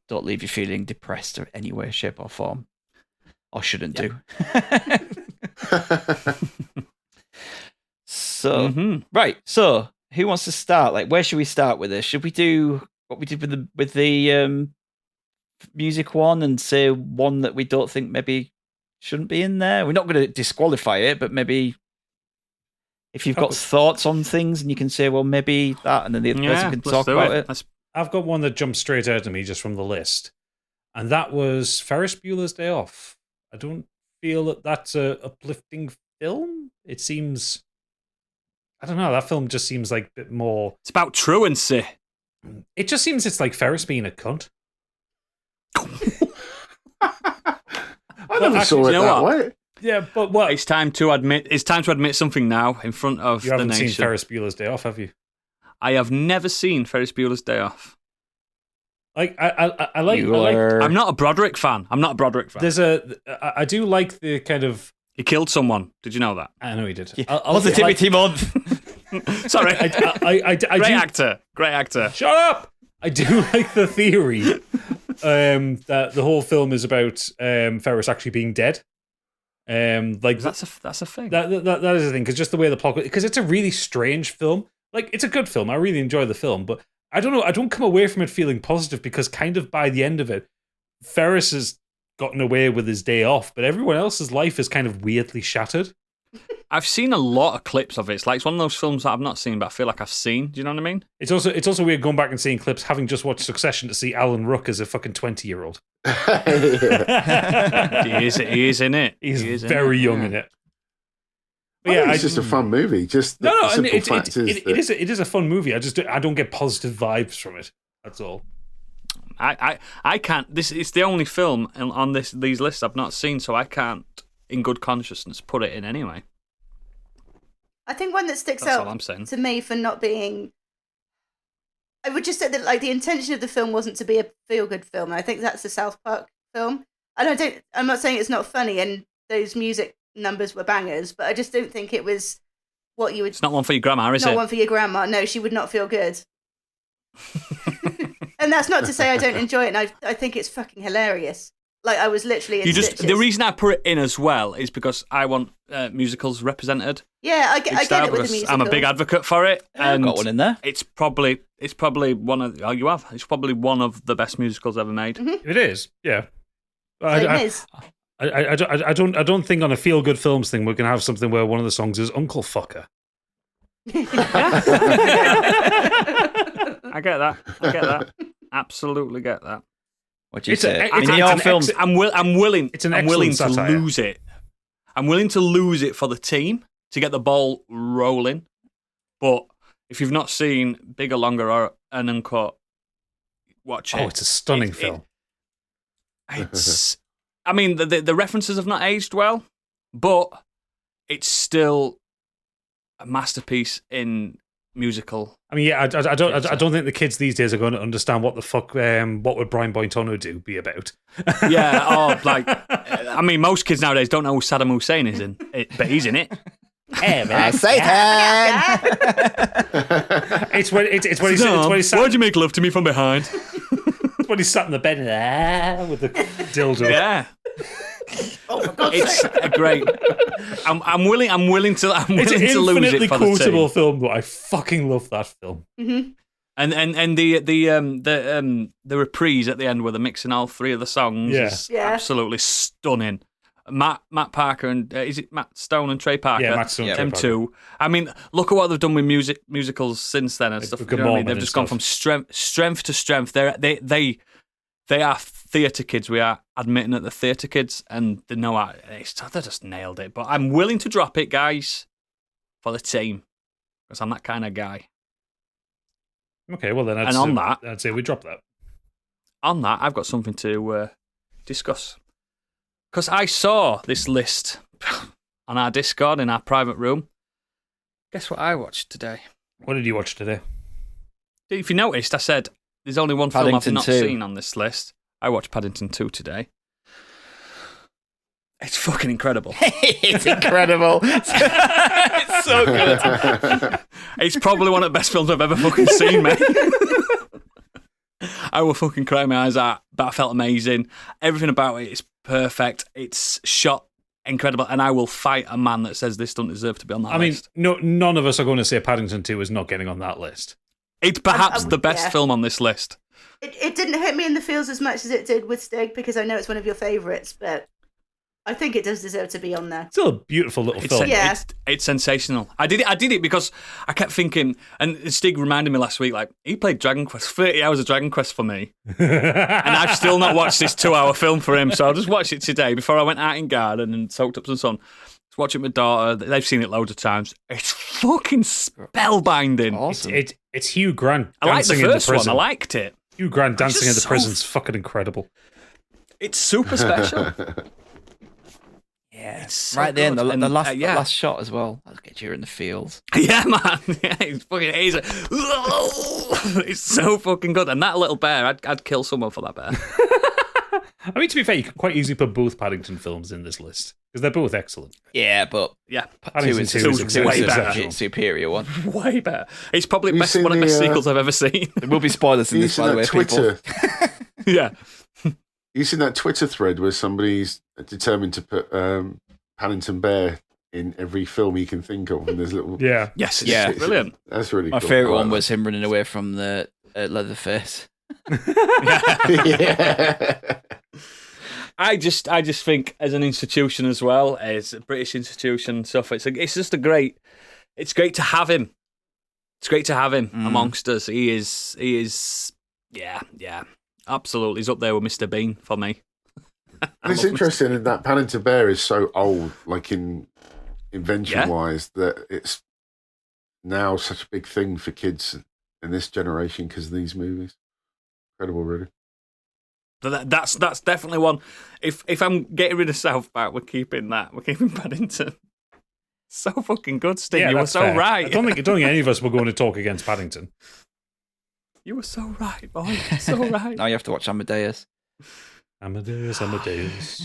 don't leave you feeling depressed in any way, shape, or form. Or shouldn't do. So, right. So, who wants to start? Like, where should we start with this? Should we do what we did with the music one and say one that we don't think maybe shouldn't be in there? We're not going to disqualify it, but maybe if you've got thoughts on things and you can say, well, maybe that, and then the other person can talk about it. I've got one that jumped straight out at me just from the list, and that was Ferris Bueller's Day Off. I don't feel that that's a uplifting film. It seems, I don't know, that film just seems like a bit more... It's about truancy. It just seems it's like Ferris being a cunt. I never saw it that way. Yeah, but what? It's time to admit something now in front of the nation. You haven't seen Ferris Bueller's Day Off, have you? I have never seen Ferris Bueller's Day Off. Like I'm not a Broderick fan. I do like the kind of... He killed someone. Did you know that? I know he did. Yeah. Positivity month. Sorry. Great actor. Shut up! I do like the theory that the whole film is about Ferris actually being dead. Like that's a thing. That is a thing, because just the way the plot, because it's a really strange film. Like, it's a good film. I really enjoy the film, but I don't know. I don't come away from it feeling positive, because kind of by the end of it, Ferris has gotten away with his day off, but everyone else's life is kind of weirdly shattered. I've seen a lot of clips of it. It's one of those films that I've not seen, but I feel like I've seen. Do you know what I mean? It's also weird going back and seeing clips, having just watched Succession, to see Alan Ruck as a fucking 20-year-old. He is in it. He's very young in it. But yeah, it's just a fun movie. Just the simple fact is it is a fun movie. I don't get positive vibes from it. That's all. I can't. It's the only film on these lists I've not seen, so I can't, in good consciousness, put it in anyway. I think one that sticks That's all out I'm saying. to me for not being... I would just say that, like, the intention of the film wasn't to be a feel-good film, and I think that's the South Park film. And I'm not saying it's not funny, and those music numbers were bangers, but I just don't think it was what you would... It's not one for your grandma, is it? Not one for your grandma. No, she would not feel good. And that's not to say I don't enjoy it, and I think it's fucking hilarious. Like, I was literally in stitches. The reason I put it in as well is because I want musicals represented. Yeah, I get it with the musical. I'm a big advocate for it. I've got one in there. It's probably one of... Oh, you have? It's probably one of the best musicals ever made. Mm-hmm. It is, yeah. It is. I don't think on a feel good films thing we're gonna have something where one of the songs is Uncle Fucker. I get that. Absolutely get that. What do you say? Films. I'm willing to satire. lose it. I'm willing to lose it for the team to get the ball rolling. But if you've not seen Bigger, Longer, or an Uncut, watch it. Oh, it's a stunning film. It's. I mean, the references have not aged well, but it's still a masterpiece in musical. I mean, yeah, I don't think the kids these days are going to understand what the fuck what would Brian Boitano be about. Yeah, I mean, most kids nowadays don't know who Saddam Hussein is in it, but he's in it. Hey, man, Satan! It's when he sat. Why'd you make love to me from behind? It's when he sat in the bed with the dildo. Yeah. It's a great. I'm willing to lose it for the team. It's an infinitely quotable film, but I fucking love that film. Mm-hmm. And the reprise at the end where they're mixing all three of the songs is absolutely stunning. Matt Parker and is it Matt Stone and Trey Parker? Yeah, Matt Stone. Them two. I mean, look at what they've done with musicals since then and stuff. You know what I mean? They've just gone from strength to strength. They are theatre kids. We are admitting that they're theatre kids, and they know how, they just nailed it. But I'm willing to drop it, guys, for the team, because I'm that kind of guy. Okay, well then I'd say we drop that. On that, I've got something to discuss. Because I saw this list on our Discord in our private room. Guess what I watched today? What did you watch today? If you noticed, I said there's only one film Paddington I've not 2. seen on this list. I watched Paddington 2 today. It's fucking incredible. It's incredible. It's so good. It's probably one of the best films I've ever fucking seen, mate. I will fucking cry my eyes out, but I felt amazing. Everything about it is perfect. It's shot incredible, and I will fight a man that says this doesn't deserve to be on that list. None of us are going to say Paddington 2 is not getting on that list. It's perhaps the best film on this list. It didn't hit me in the feels as much as it did with Stig, because I know it's one of your favourites, but I think it does deserve to be on there. Still a beautiful little film. It's sensational. I did it because I kept thinking, and Stig reminded me last week, like, he played Dragon Quest, 30 hours of Dragon Quest for me. And I've still not watched this 2-hour film for him, so I'll just watch it today before I went out in garden and soaked up some sun. Just watch it with my daughter. They've seen it loads of times. It's fucking spellbinding. Awesome. It's Hugh Grant I liked the dancing in the first one. prison. I liked it. Hugh Grant dancing in the so prison's fucking incredible. It's super special. Yeah, it's so right there, good. the last shot as well. That'll get you in the fields. Yeah, man. Yeah, it's fucking easy. It's so fucking good. And that little bear, I'd kill someone for that bear. I mean, to be fair, you can quite easily put both Paddington films in this list because they're both excellent. Yeah, but Yeah, Paddington 2 is way a better. superior one. way better. It's probably Have you one of seen the best the, sequels I've ever seen. There will be spoilers in You this, seen by the way, that Twitter? people. Yeah. You seen that Twitter thread where somebody's determined to put Paddington Bear in every film he can think of, and there's little Yeah. Yes, it's Yeah. brilliant. That's really My cool. favourite I one like was him running away from the Leatherface. that. Yeah. I just think as an institution as well, as a British institution and stuff, it's just it's great to have him. It's great to have him amongst us. He is yeah, absolutely. He's up there with Mr. Bean for me. And it's interesting in that Paddington Bear is so old, like in invention wise, that it's now such a big thing for kids in this generation because of these movies. Incredible, really. But that's definitely one. If I'm getting rid of South Park, we're keeping that. We're keeping Paddington. So fucking good, Steve. You were so fair. right. I don't think any of us were going to talk against Paddington. You were so right, boy. So right. Now you have to watch Amadeus. Amadeus.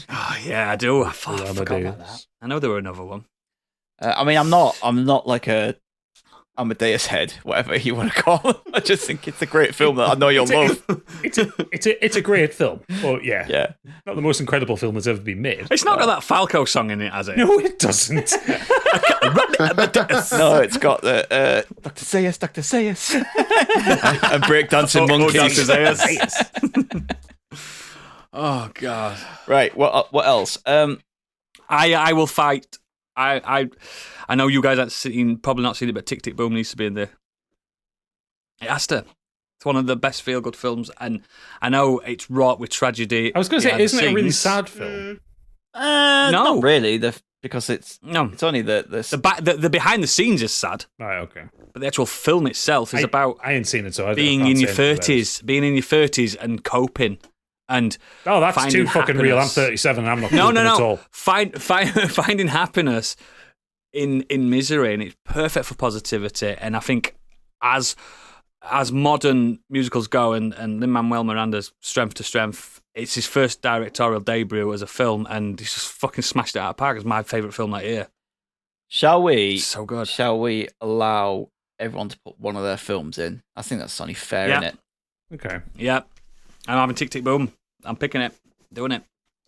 Oh yeah, I do. I forgot about that. I know there were another one. I mean, I'm not like a Amadeus head, whatever you want to call it. I just think it's a great film that I know you'll love. It's a great film. But Yeah. not the most incredible film that's ever been made. It's not got that Falco song in it, has it? No, it doesn't. No, it's got the Dr. Zayas, Dr. Zayas. And breakdancing monkeys. Dr. Zayas. Oh god. Right, what else? I will fight. I know you guys haven't probably not seen it, but Tick Tick Boom needs to be in there. It has to. It's one of the best feel-good films, and I know it's wrought with tragedy. I was going to say, isn't it a really scenes. sad film? No, not really. Because it's only the behind the scenes is sad, Right, okay. but the actual film itself is about I ain't seen it, so I being can't in say your anything about it. being in your 30s and coping. And Oh, that's finding too fucking real. I'm happiness. 37 and I'm not No, coping at all. Finding happiness in misery, and it's perfect for positivity. And I think as modern musicals go, and Lin-Manuel Miranda's Strength to Strength, it's his first directorial debut as a film, and he's just fucking smashed it out of the park. It's my favourite film that year. Shall we? So good. Shall we allow everyone to put one of their films in? I think that's only fair, Yeah. isn't it? Okay. Yeah. I'm having Tick Tick Boom. I'm picking it. Doing it.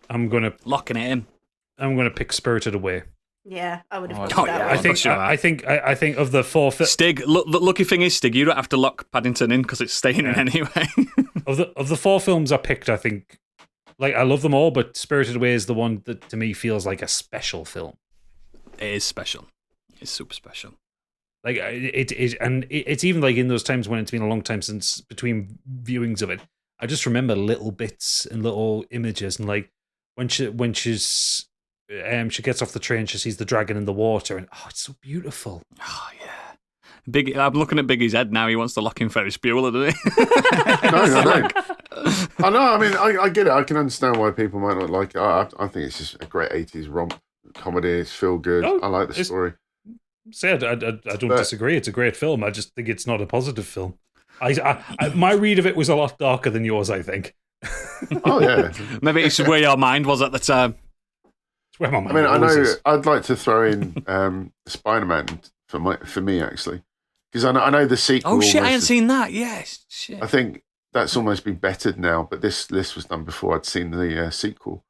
I'm gonna Locking it in. pick Spirited Away. Yeah, I would have Oh, gone for yeah, that I one. think sure. I think of the four Stig, the lucky thing is, Stig, you don't have to lock Paddington in because it's staying in anyway. of the four films I picked, I think I love them all, but Spirited Away is the one that to me feels like a special film. It is special. It's super special. Like it's even like in those times when it's been a long time since between viewings of it, I just remember little bits and little images, and like when she gets off the train, she sees the dragon in the water, and it's so beautiful. Oh yeah. Big. I'm looking at Biggie's head now. He wants to lock in Ferris Bueller, doesn't he? No. I know. I mean, I get it. I can understand why people might not like it. I think it's just a great 80s romp comedy. It's feel good. No, I like the story. I don't disagree. It's a great film. I just think it's not a positive film. My read of it was a lot darker than yours, I think. Oh, yeah. Maybe it's where your mind was at the time. It's where my mind I know. was. I'd like to throw in Spider-Man for me actually, because I know the sequel. Oh shit! I ain't is, seen that. Yes, shit. I think that's almost been bettered now, but this list was done before I'd seen the sequel.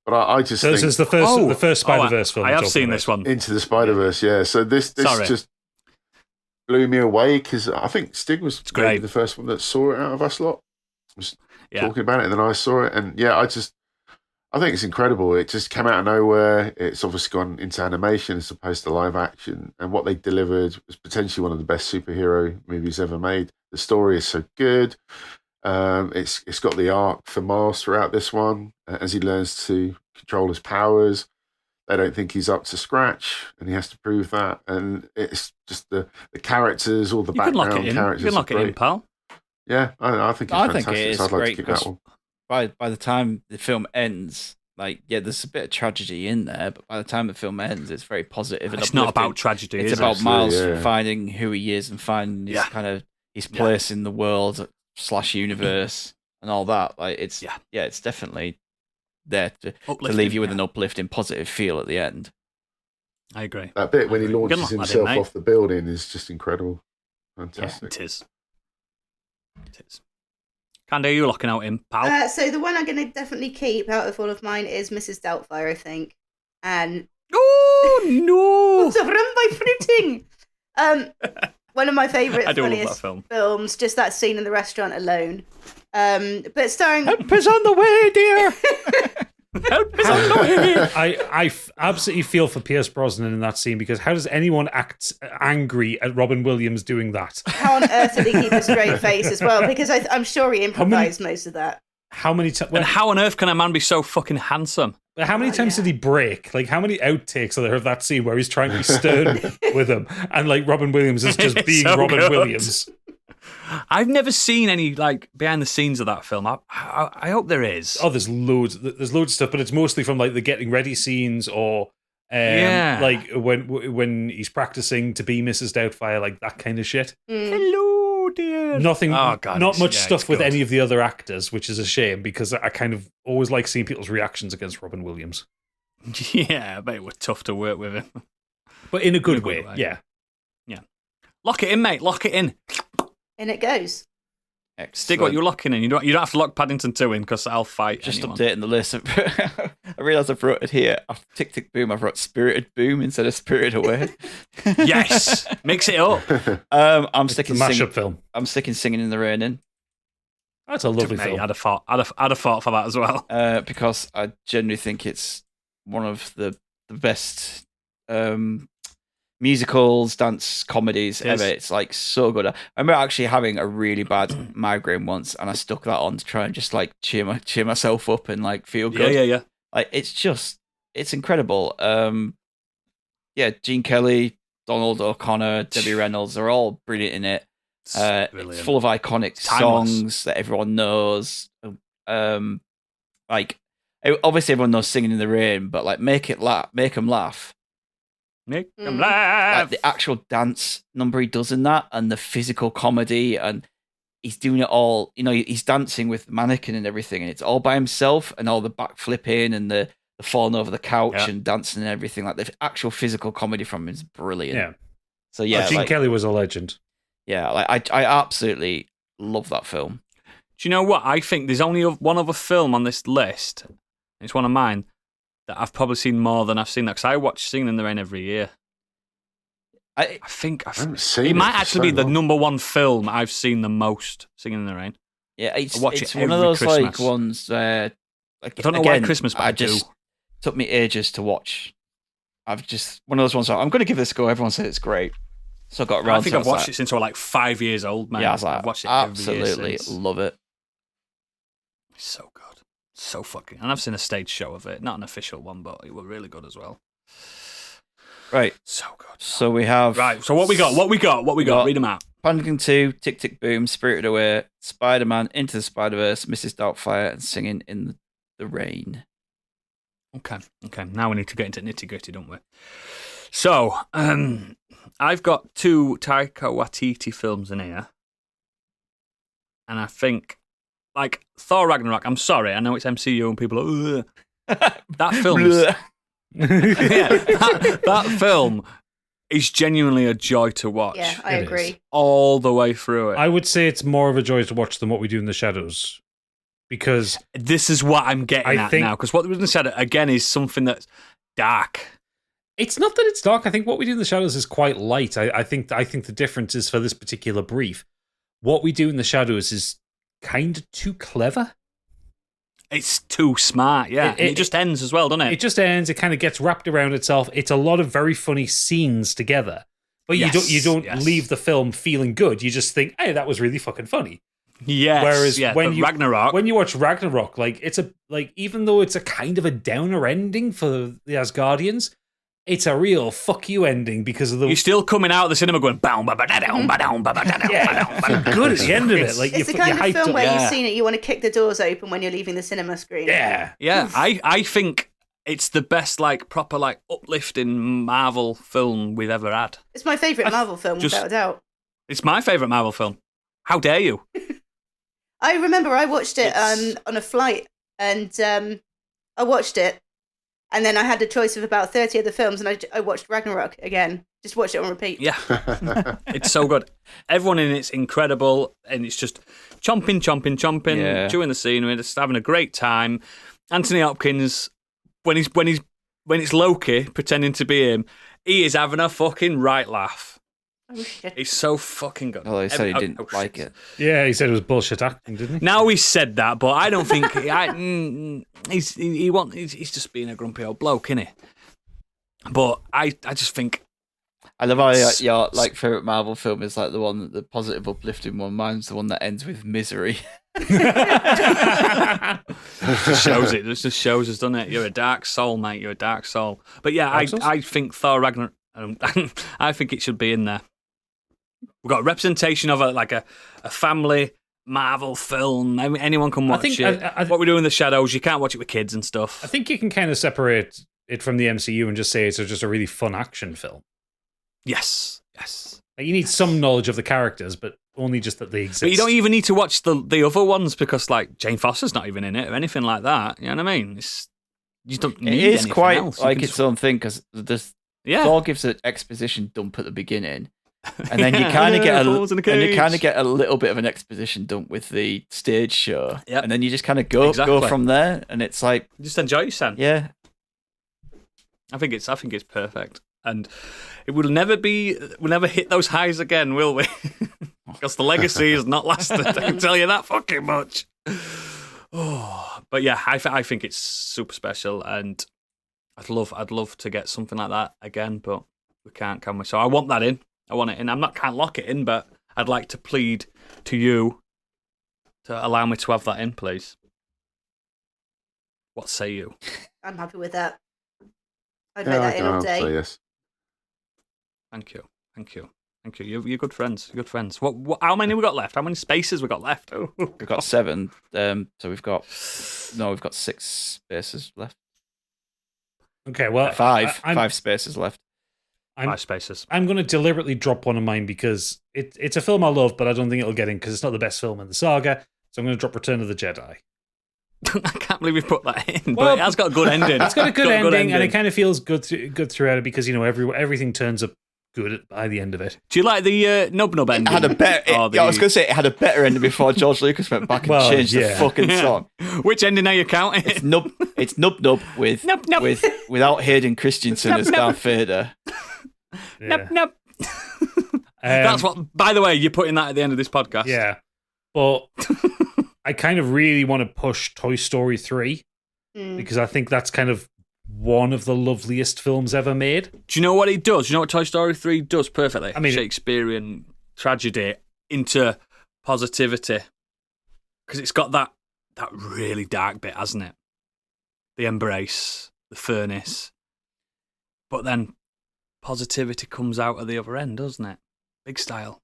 But I just think this is the first Spider-Verse film. I have seen this one. Into the Spider-Verse, yeah. So this just blew me away because I think Stig was maybe the first one that saw it out of us lot. Was talking about it, and then I saw it, and I think it's incredible. It just came out of nowhere. It's obviously gone into animation as opposed to live action, and what they delivered was potentially one of the best superhero movies ever made. The story is so good. It's got the arc for Miles throughout this one as he learns to control his powers. They don't think he's up to scratch, and he has to prove that. And it's just the characters, all the background characters. You can lock it in, pal. Yeah, I think it's fantastic. Think it is so I'd like great to keep that one. By the time the film ends, there's a bit of tragedy in there, but by the time the film ends, it's very positive. And it's not about tragedy. It's about Miles finding who he is and finding his place in the world / universe and all that. It's definitely there to leave you with an uplifting, positive feel at the end. I agree. That bit when he launches himself off the building is just incredible. Fantastic. Yeah, it is. Candy, are you locking out in, pal? So the one I'm going to definitely keep out of all of mine is Mrs. Doubtfire, I think. And oh no! Run by fruiting. One of my favourite, funniest films. Just that scene in the restaurant alone. But starring. Help is on the way, dear. Help is on the way. I absolutely feel for Pierce Brosnan in that scene, because how does anyone act angry at Robin Williams doing that? How on earth did he keep a straight face as well? Because I'm sure he improvised most of that. How many times? And how on earth can a man be so fucking handsome? How many times did he break? How many outtakes are there of that scene where he's trying to be stern with him, and Robin Williams is just being so Robin Williams? I've never seen any behind the scenes of that film. I hope there is. Oh, there's loads. There's loads of stuff, but it's mostly from the getting ready scenes, or when he's practicing to be Mrs. Doubtfire, that kind of shit. Hello, dear. Nothing. Oh, God, not much stuff with any of the other actors, which is a shame, because I kind of always like seeing people's reactions against Robin Williams. Yeah, I bet it was tough to work with him, but in a good way. Yeah. Lock it in, mate. Lock it in. In it goes. Excellent. Stig, what you're locking in. You don't have to lock Paddington 2 in, because I'll fight. Just anyone. Updating the list. I realised I've wrote it here. After Tick Tick Boom, I've wrote Spirited Boom instead of Spirited Away. Yes, mix it up. I'm sticking mashup film. I'm sticking Singing in the Rain in. That's a lovely film. I'd have fought for that as well. Because I genuinely think it's one of the best musicals, dance comedies ever. It's so good. I remember actually having a really bad migraine once, and I stuck that on to try and just cheer myself up and feel good. Yeah. It's incredible. Gene Kelly, Donald O'Connor, Debbie Reynolds, they're all brilliant in it. It's full of iconic songs that everyone knows. Obviously everyone knows Singing in the Rain, but make them laugh. Make them laugh. The actual dance number he does in that, and the physical comedy, and he's doing it all. He's dancing with the mannequin and everything, and it's all by himself, and all the backflipping and the falling over the couch and dancing and everything. The actual physical comedy from him is brilliant. Yeah. So Gene Kelly was a legend. Yeah, I absolutely love that film. Do you know what? I think there's only one other film on this list. It's one of mine. That I've probably seen more than I've seen that, because I watch Singing in the Rain every year. I think it might actually be the number one film I've seen the most. Singing in the Rain. Yeah, it's one of those Christmas. ones. I don't know why Christmas, but I do. Took me ages to watch. One of those ones. I'm going to give this a go. Everyone says it's great, so I got around. I think I've watched it since I was 5 years old, man. Yeah, I've watched it absolutely every year love it. It's so good. So fucking, and I've seen a stage show of it, not an official one, but it was really good as well. Right. So good. So we have Right. So what we got? What we got? Read them out. Paddington 2, Tick Tick Boom, Spirited Away, Spider-Man, Into the Spider-Verse, Mrs. Doubtfire, and Singing in the Rain. Okay. Now we need to get into nitty-gritty, don't we? So, I've got 2 Taika Waititi films in here. And I think, like, Thor Ragnarok, I'm sorry, I know it's MCU and people are, ugh. That film's... that film is genuinely a joy to watch. Yeah, I agree. All the way through it. I would say it's more of a joy to watch than What We Do in the Shadows. Because this is what I'm getting at now. Because What We Do in the Shadows, again, is something that's dark. It's not that it's dark. I think What We Do in the Shadows is quite light. I think the difference is for this particular brief. What We Do in the Shadows is kind of too clever. It's too smart, yeah. It just ends as well, doesn't it? It just ends. It kind of gets wrapped around itself. It's a lot of very funny scenes together. But you don't leave the film feeling good. You just think, hey, that was really fucking funny. Yes. Whereas when you watch Ragnarok, like even though it's a kind of a downer ending for the Asgardians, it's a real fuck you ending because of the. You're still coming out of the cinema going bow ba ba da down ba down ba ba da down. Yeah, good at the end of it. Like it's the kind of film where you've seen it, you want to kick the doors open when you're leaving the cinema screen. Yeah. I think it's the best, like, proper, like, uplifting Marvel film we've ever had. It's my favourite Marvel film, without a doubt. It's my favourite Marvel film. How dare you? I remember I watched it on a flight, and I watched it, and then I had a choice of about 30 other films, and I watched Ragnarok again. Just watched it on repeat. Yeah. It's so good. Everyone in it's incredible, and it's just chomping, chewing the scenery, just having a great time. Anthony Hopkins, when it's Loki pretending to be him, he is having a fucking right laugh. Oh, shit. He's so fucking good. Although he said he didn't like it. Yeah, he said it was bullshit acting, didn't he? Now he said that, but I don't think he's just being a grumpy old bloke, innit? But I just think I love how your like favorite Marvel film is like the positive, uplifting one. Mine's the one that ends with misery. It just shows us, doesn't it? You're a dark soul, mate. You're a dark soul. But yeah, I think Thor Ragnarok. I think it should be in there. We've got a representation of a family Marvel film. I mean, anyone can watch it. What We Do in the Shadows, you can't watch it with kids and stuff. I think you can kind of separate it from the MCU and just say it's just a really fun action film. Yes. Like, you need some knowledge of the characters, but only just that they exist. But you don't even need to watch the other ones because, like, Jane Foster's not even in it or anything like that. You know what I mean? You don't need it is anything quite else. like its own thing because Thor gives an exposition dump at the beginning, and then you kind of get a little bit of an exposition dump with the stage show, and then you just kind of go from there, and it's like just enjoy yourself. Yeah, I think it's perfect, and it will never hit those highs again, will we? Because the legacy has not lasted. I can tell you that fucking much. Oh, but yeah, I think it's super special, and I'd love to get something like that again, but we can't, can we? So I want that in. I want it in. Can't lock it in, but I'd like to plead to you to allow me to have that in, please. What say you? I'm happy with that. I'd make that in all day. Yes. Thank you. You're good friends. What? How many we got left? How many spaces we got left? Oh, we've got 7. So we've got 6 spaces left. Okay, well, 5 spaces left. 5 spaces. I'm going to deliberately drop one of mine because it's a film I love, but I don't think it'll get in because it's not the best film in the saga. So I'm going to drop Return of the Jedi. I can't believe we put that in, but it has got a good ending. It's got a good ending, and it kind of feels good throughout it because everything turns up good by the end of it. Do you like the Nub Nub ending? It had a better. I was going to say it had a better ending before George Lucas went back and changed the fucking song. Which ending are you counting? It's Nub Nub with without Hayden Christensen as Darth Vader. Nub. That's what. By the way, you're putting that at the end of this podcast. Yeah, but I kind of really want to push Toy Story 3 because I think that's kind of one of the loveliest films ever made. Do you know what it does? Do you know what Toy Story 3 does perfectly? I mean, Shakespearean tragedy into positivity. Because it's got that really dark bit, hasn't it? The embrace, the furnace. But then positivity comes out at the other end, doesn't it? Big style.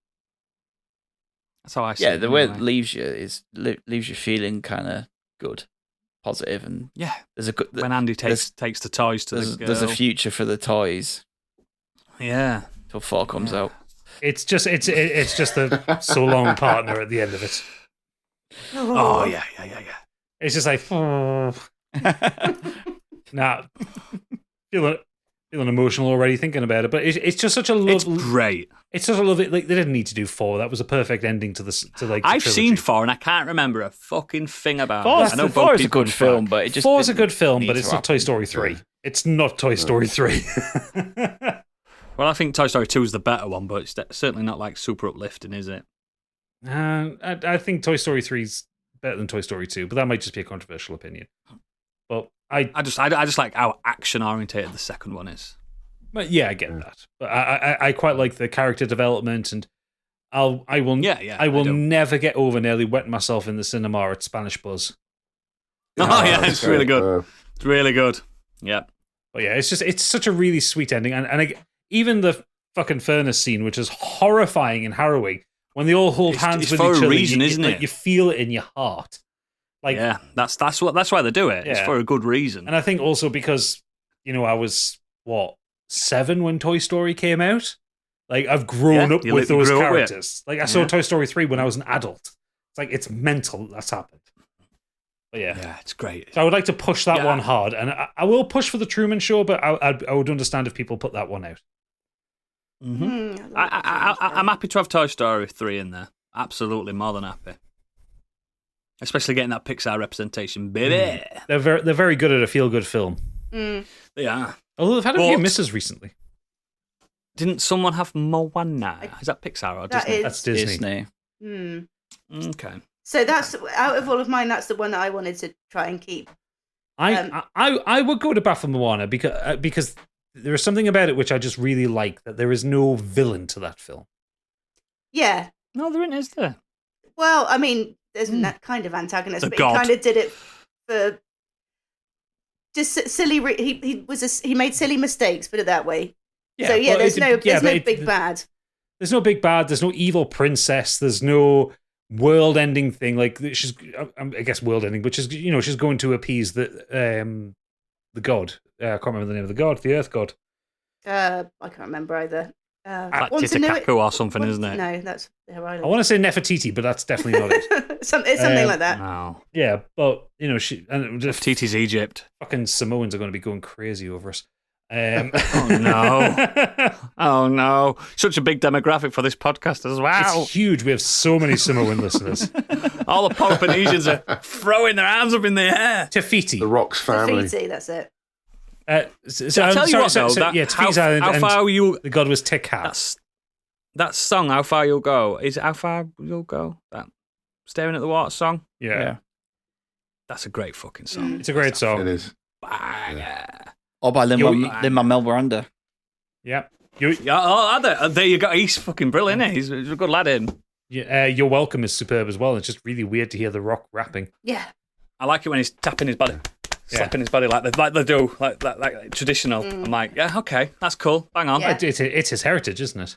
That's how I see Yeah, it. the way anyway. it leaves you is leaves you feeling kind of good, positive, and Yeah. there's a good. When Andy takes the toys to the girl. There's a future for the toys Yeah. till 4 comes out. It's just the so long partner at the end of it. Oh, yeah. It's just like, nah, feeling emotional already thinking about it. But it's just such a It's lovely. great. It's such a lovely. Like they didn't need to do 4. That was a perfect ending to the I've trilogy. seen 4 and I can't remember a fucking thing about Four's it. I know the- Bo Four is a Peep good comes film, back. but it just 4 is a didn't good film, need but to it's not Toy happen. Story 3. It's not Toy Story 3. Well, I think Toy Story 2 is the better one, but it's certainly not like super uplifting, is it? I think Toy Story 3 is better than Toy Story 2, but that might just be a controversial opinion. But I just like how action orientated the second one is. But yeah, I get that. But I quite like the character development, and I will do. never get over nearly wetting myself in the cinema at Spanish Buzz. Oh yeah, it's really good. Uh, It's really good. Yeah. But yeah, it's such a really sweet ending, and even the fucking furnace scene, which is horrifying and harrowing, when they all hold hands it's with for each a other, reason, isn't like, it? you feel it in your heart. Like, yeah, that's why they do it. It's Yeah. for a good reason. and I think also because I was 7 when Toy Story came out. Like I've grown Yeah, up you with those grew up with it. characters. Like I saw Yeah. Toy Story 3 when I was an adult. It's like it's mental that's happened. But yeah. Yeah, it's great. So I would like to push that Yeah. one hard, and I will push for the Truman Show, but I would understand if people put that one out. Mm-hmm. I'm happy to have Toy Story 3 in there. Absolutely, more than happy. Especially getting that Pixar representation, baby. They're very good at a feel good film. They are. Although they've had a few But- misses recently. Didn't someone have Moana? Is that Pixar or That Disney? is- That's Disney. Disney. Hmm. Okay. So that's out of all of mine. That's the one that I wanted to try and keep. I would go to bat for Moana because there is something about it which I just really like, that there is no villain to that film. Yeah. No, there isn't, is there? Well, I mean, there's that kind of antagonist, The but god. he kind of did it for just silly. He made silly mistakes. Put it that way. So yeah, but there's no but big bad. There's no big bad. There's no evil princess. There's no world-ending thing. Like she's, I guess, world-ending, but she's going to appease the god. I can't remember the name of the god, the Earth god. I can't remember either. Like Want to know Titicaca it? or something, Want- isn't it? No, that's their I island. want to say Nefertiti, but that's definitely not it. It's something like that. No. Yeah, but she and the Nefertiti's Egypt. fucking Samoans are going to be going crazy over us. Oh no. Oh no. Such a big demographic for this podcast as well. It's huge. We have so many Samoan listeners. All the Polynesians are throwing their arms up in the air. Tafiti. the Rocks family. Fiji, that's it. I tell you what, though, Tafiti's island, how and far you the god was Tikhat. that song, How Far You'll Go, is it How Far You'll Go? That Staring at the Water song? Yeah. That's a great fucking song. It's a great It song. is. Banger. Or by Lin-Manuel Miranda. Yeah. Yeah, there you go. He's fucking brilliant, isn't he? He's a good lad in. You're Welcome is superb as well. It's just really weird to hear The Rock rapping. Yeah. I like it when he's tapping his body, slapping his body like they do, like traditional. I'm like, yeah, okay, that's cool. Bang on. Yeah. It's his heritage, isn't it?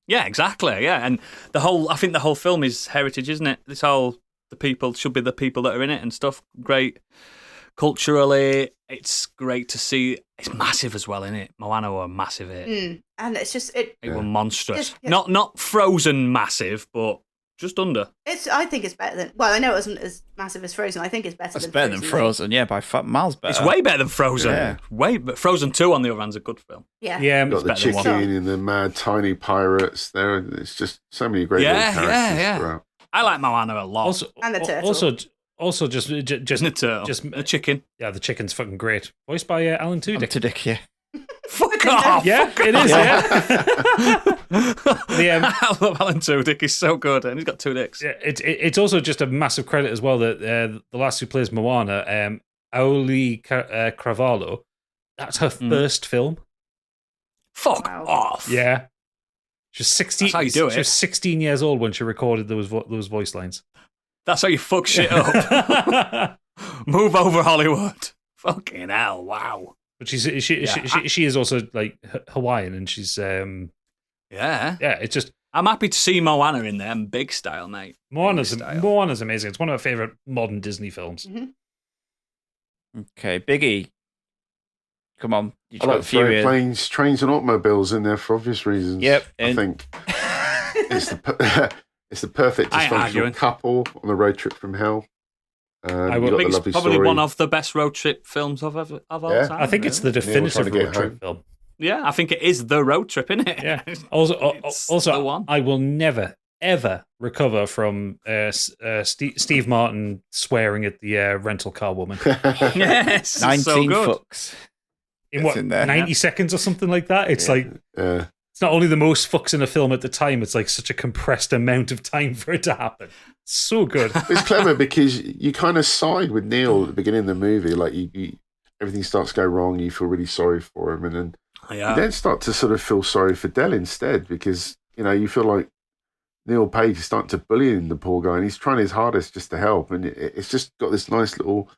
Yeah, exactly. Yeah, and I think the whole film is heritage, isn't it? It's all the people should be the people that are in it and stuff. Great culturally, it's great to see. It's massive as well, isn't it? Moana were massive hit. And it's just it. It were monstrous. Yes, yes. Not Frozen massive, but just under. I think it's better than. Well, I know it wasn't as massive as Frozen. I think it's better. That's than better than Frozen, yeah, by miles better. It's way better than Frozen. Yeah. But Frozen 2 on the other hand's a good film. Yeah. Yeah. Got the better than chicken one. and the mad tiny pirates. It's just so many great Yeah, little characters yeah. throughout. I like Moana a lot. And the turtle. Also, just Isn't it turtle? just a chicken. yeah, the chicken's fucking great. Voiced by Alan Tudyk. Tudyk, yeah. Fuck off. Yeah, it is. Yeah. I love Alan Tudyk. He's so good, and he's got 2 dicks. Yeah, it's also just a massive credit as well that the lass who plays Moana, Auli Cravalho, that's her first film. Fuck Wow. off. Yeah, she was 16. That's how you do She it. was 16 years old when she recorded those voice lines. That's how you fuck shit up. Move over, Hollywood. Fucking hell! Wow. But she is also like Hawaiian, and she's Yeah. It's just I'm happy to see Moana in there, in big style, mate. Moana's amazing. It's one of my favorite modern Disney films. Mm-hmm. Okay, Biggie. Come on. You I got like a few throwing in. planes, trains, and automobiles in there for obvious reasons. Yep, I think it's the perfect I ain't arguing. dysfunctional couple on the road trip from hell. I You got the think it's lovely probably story. one of the best road trip films of all Yeah. time. I think it's the Neil definitive trying to get road trip home. film. Yeah, I think it is the road trip, isn't it? Yeah. It's Also, the one. I will never ever recover from Steve Martin swearing at the rental car woman Yes, 19 so good. fucks. in It's what in there. 90 seconds or something like that. It's Yeah. like Yeah. it's not only the most fucks in a film at the time. It's like such a compressed amount of time for it to happen. So good. It's clever because you kind of side with Neil at the beginning of the movie. Like you everything starts to go wrong. You feel really sorry for him, and then you then start to sort of feel sorry for Dell instead because you feel like Neil Page is starting to bully the poor guy, and he's trying his hardest just to help. And it's just got this nice little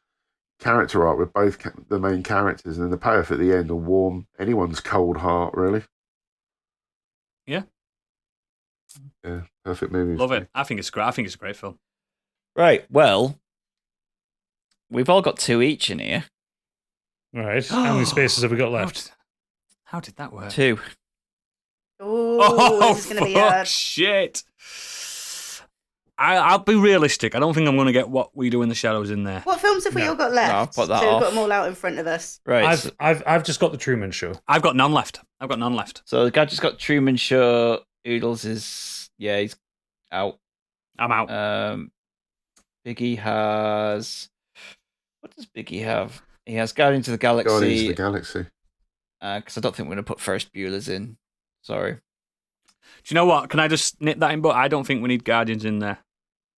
character arc with both the main characters, and then the payoff at the end will warm anyone's cold heart, really. Yeah. Yeah, perfect movie. Love it. I think it's great. I think it's a great film. Right, well, we've all got 2 each in here. All right. How many spaces have we got left? How did that work? 2. Oh, this is going to be fuck, shit. I'll be realistic. I don't think I'm going to get What We Do in the Shadows in there. What films have we all got left? No, I'll put that so we've off. got them all out in front of us. Right. I've just got the Truman Show. I've got none left. So the Gadget's got Truman Show. Oodles is, he's out. I'm out. Biggie has... What does Biggie have? He has Guardians of the Galaxy. Guardians of the Galaxy. Because I don't think we're going to put Ferris Bueller's in. Sorry. Do you know what? Can I just nip that in? But I don't think we need Guardians in there.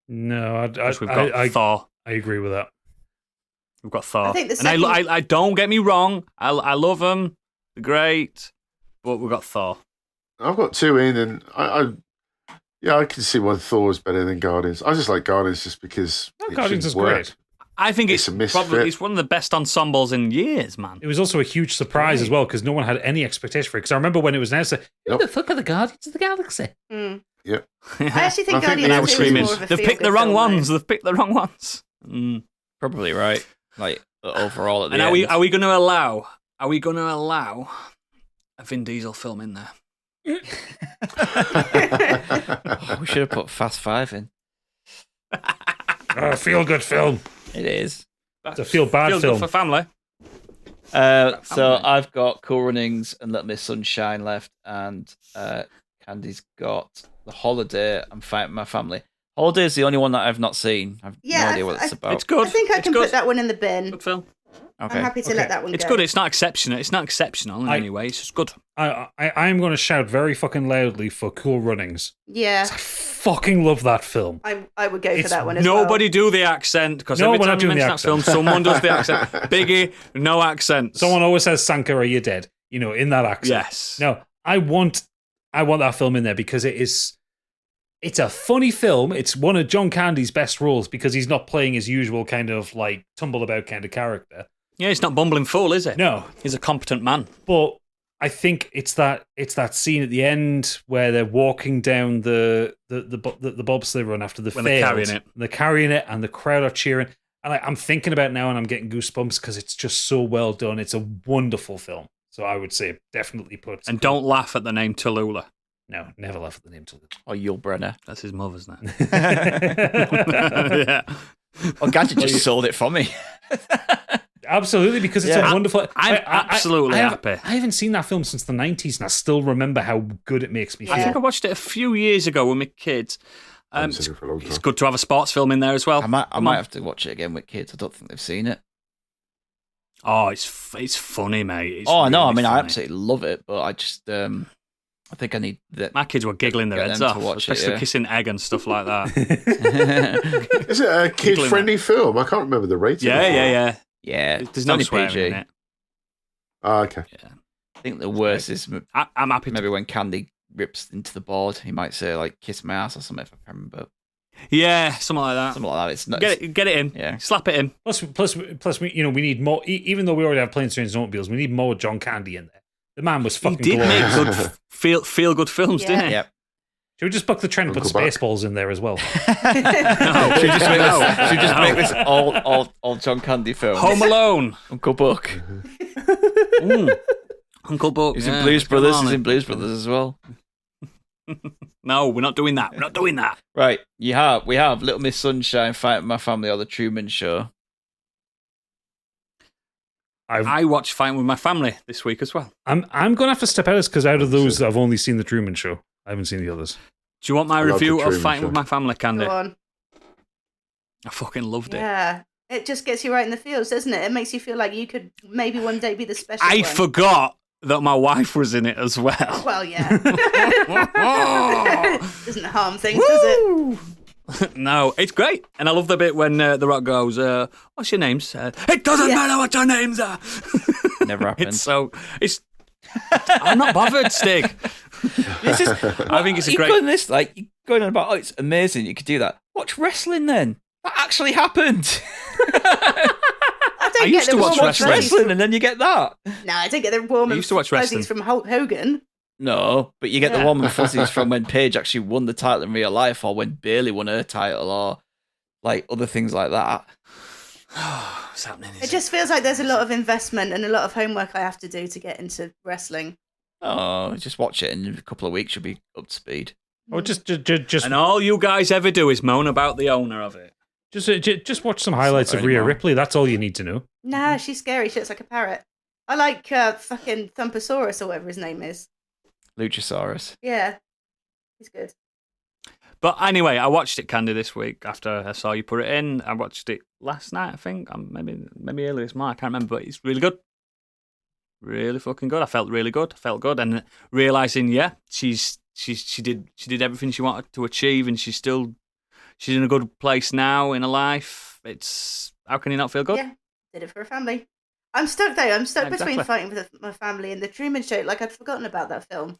No, Because we've got Thor. I agree with that. We've got Thor. I think the and second- I don't get me wrong. I love them. They're great. But we've got Thor. I've got 2 in, and I can see why Thor is better than Guardians. I just like Guardians just because Guardians is shouldn't work. great. I think It's it's a misfit. probably one of the best ensembles in years, man. It was also a huge surprise as well because no one had any expectation for it. Because I remember when it was announced, who Yep. the fuck are the Guardians of the Galaxy? Mm. Yep. I actually think I think Guardians they I were was is screaming. more of a They've picked feel-good the wrong film, ones. though. They've picked the wrong ones. Mm. Probably right. Like, overall at the And end. are we going to allow? Are we going to allow a Vin Diesel film in there? Oh, we should have put Fast 5 in. Feel good film. It is. It's a feel bad Feel film. good for family. So I've got Cool Runnings and Little Miss Sunshine left, and Candy's got The Holiday and Fight My Family. Holiday is the only one that I've not seen. I've no idea what it's about. It's good. I think I It's can good. put that one in the bin. Good film. Okay. I'm happy to let that one It's go. good. It's not exceptional. It's not exceptional in any way. It's just good. I am going to shout very fucking loudly for Cool Runnings. Yeah, I fucking love that film. I would go for It's that one as Nobody do the accent because No, every we're time not you doing the mention that film, accent. someone does the accent. Biggie, no accents. Someone always says Sankara, you're dead. In that accent. Yes. No, I want that film in there because it's a funny film. It's one of John Candy's best roles because he's not playing his usual kind of like tumble about kind of character. Yeah, he's not bumbling fool, is it? No, He's a competent man. but I think it's that scene at the end where they're walking down the bobsleigh run after the When failed. they're carrying it. They're carrying it, and the crowd are cheering. And I'm thinking about it now, and I'm getting goosebumps because it's just so well done. It's a wonderful film. So I would say definitely put. And don't laugh at the name Tallulah. No, never laugh at the name Tallulah. Or Yul Brenner. That's his mother's name. Yeah. Yeah. Oh, Gadget just sold it for me. Absolutely, because it's Yeah. a wonderful. I'm absolutely happy. I haven't seen that film since the 90s, and I still remember how good it makes me Yeah. I feel. think I watched it a few years ago with my kids. I haven't It's, seen it for a long it's time. good to have a sports film in there as well. I might Come on. have to watch it again with kids. I don't think they've seen it. Oh, it's funny, mate. It's I know. I really mean, I funny. absolutely love it, but I just, I think I need that. My kids were giggling their Get heads them off, to watch it, especially yeah. kissing egg and stuff like that. Is it a kid-friendly film? I can't remember the rating. yeah. Yeah, There's it's no only swearing PG. in it. Ah, okay. I think the worst is I'm happy to. maybe when Candy rips into the board, he might say like "kiss my ass" or something. If I can remember. Yeah, something like that. Something like that. It's not. Get it in. Yeah. Slap it in. Plus, we need more. Even though we already have Planes, Trains, and Automobiles, we need more John Candy in there. The man was fucking. He did glorious. make good feel good films, Yeah. didn't he? Yep. Should we just buck the trend and put Uncle Buck. Spaceballs in there as well? No. Should we just make this all John Candy film? Home Alone. Uncle Buck. Uncle Buck. He's yeah, in Blues come Brothers. on He's then. in Blues Brothers as well. No, we're not doing that. We're not doing that. Right. We have Little Miss Sunshine, Fight with My Family, or The Truman Show. I watched Fighting with My Family this week as well. I'm gonna have to step out because out of those, I've only seen the Truman Show. I haven't seen the others. Do you want my I love review The of Truman Fighting Show. with My Family, Candy? Go on. I fucking loved it. Yeah. It just gets you right in the feels, doesn't it? It makes you feel like you could maybe one day be the special I one. forgot that my wife was in it as well. Well, yeah. Doesn't harm things, does it? No, it's great. And I love the bit when The Rock goes, what's your name, sir? It doesn't matter what your names are. Never happened. I'm not bothered, Stig. This is, I think it's a you're great... going this like you're going on about. Oh, it's amazing. You could do that. Watch wrestling then. That actually happened. I don't used get to the watch warm wrestling. Wrestling, and then you get that. No, I don't get the warm I and used to watch wrestling. fuzzies from Hulk Hogan. No, but you get the Yeah. warm and fuzzies from when Paige actually won the title in real life, or when Bailey won her title, or like other things like that. What's happening? It just feels like there's a lot of investment and a lot of homework I have to do to get into wrestling. Oh, just watch it in a couple of weeks. You'll be up to speed. Or just And all you guys ever do is moan about the owner of it. just watch some highlights of Rhea anymore. Ripley. That's all you need to know. Nah, she's scary. She looks like a parrot. I like fucking Thumpasaurus or whatever his name is. Luchasaurus. Yeah, he's good. But anyway, I watched it, Candy, this week after I saw you put it in. I watched it last night, I think. Maybe earlier this morning. I can't remember, but it's really good. Really fucking good. I felt really good. I felt good. And realising, yeah, she did everything she wanted to achieve, and she's in a good place now in her life. How can you not feel good? Yeah, did it for a family. I'm stuck though. I'm stuck Exactly. between Fighting with My Family and The Truman Show. Like I'd forgotten about that film,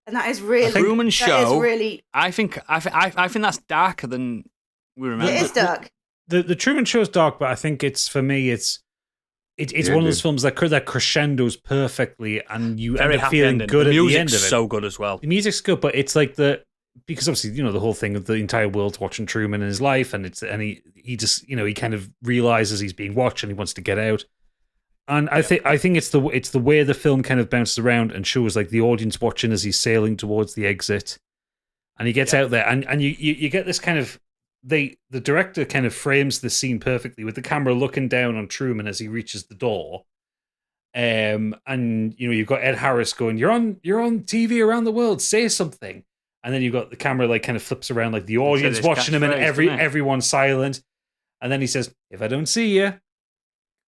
and that is really Truman that Show. is really I think that's darker than we remember. it is dark. The Truman Show's dark, but I think it's for me it's Yeah, one of those dude. films that crescendos perfectly, and you Very end up happy feeling ending. good The at the music's end of it. so good as well. The music's good, but it's like because obviously the whole thing of the entire world's watching Truman in his life, and he just he kind of realizes he's being watched and he wants to get out. And I think it's the way the film kind of bounces around and shows like the audience watching as he's sailing towards the exit, and he gets out there, and you get this kind of the director kind of frames the scene perfectly with the camera looking down on Truman as he reaches the door. And you've got Ed Harris going, you're on TV around the world, say something. And then you've got the camera like kind of flips around, like the audience this watching him, and catchphrase, doesn't it? everyone's silent. And then he says, "If I don't see you,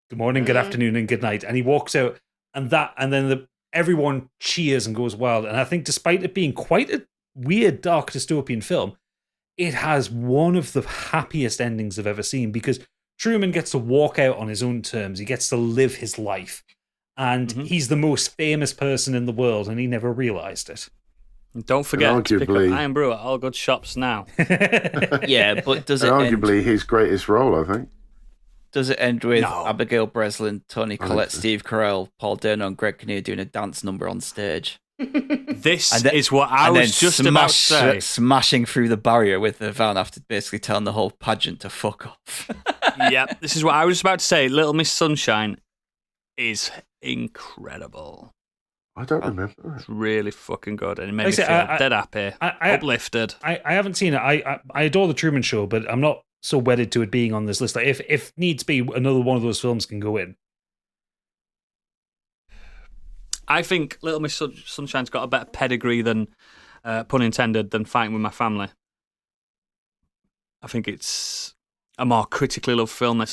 good morning, good afternoon, and good night." And he walks out, and then everyone cheers and goes wild. And I think, despite it being quite a weird, dark dystopian film, it has one of the happiest endings I've ever seen, because Truman gets to walk out on his own terms. He gets to live his life. And he's the most famous person in the world, and he never realized it. Don't forget And to pick up arguably- Iron Brew at all good shops now. Yeah, but does And it end, arguably his greatest role, I think. does it end with No. Abigail Breslin, Tony I think Collette, so. Steve Carell, Paul Dano, and Greg Kinnear doing a dance number on stage? This And then- is what I and then was just about to say. smashing through the barrier with the van after basically telling the whole pageant to fuck off. Yep, this is what I was about to say. Little Miss Sunshine is incredible. I don't remember. It's really fucking good, and it made Like me I feel say, dead happy, I uplifted. haven't seen it. I adore the Truman Show, but I'm not so wedded to it being on this list. Like if needs be, another one of those films can go in. I think Little Miss Sunshine's got a better pedigree than, pun intended, than Fighting with My Family. I think it's a more critically loved film. I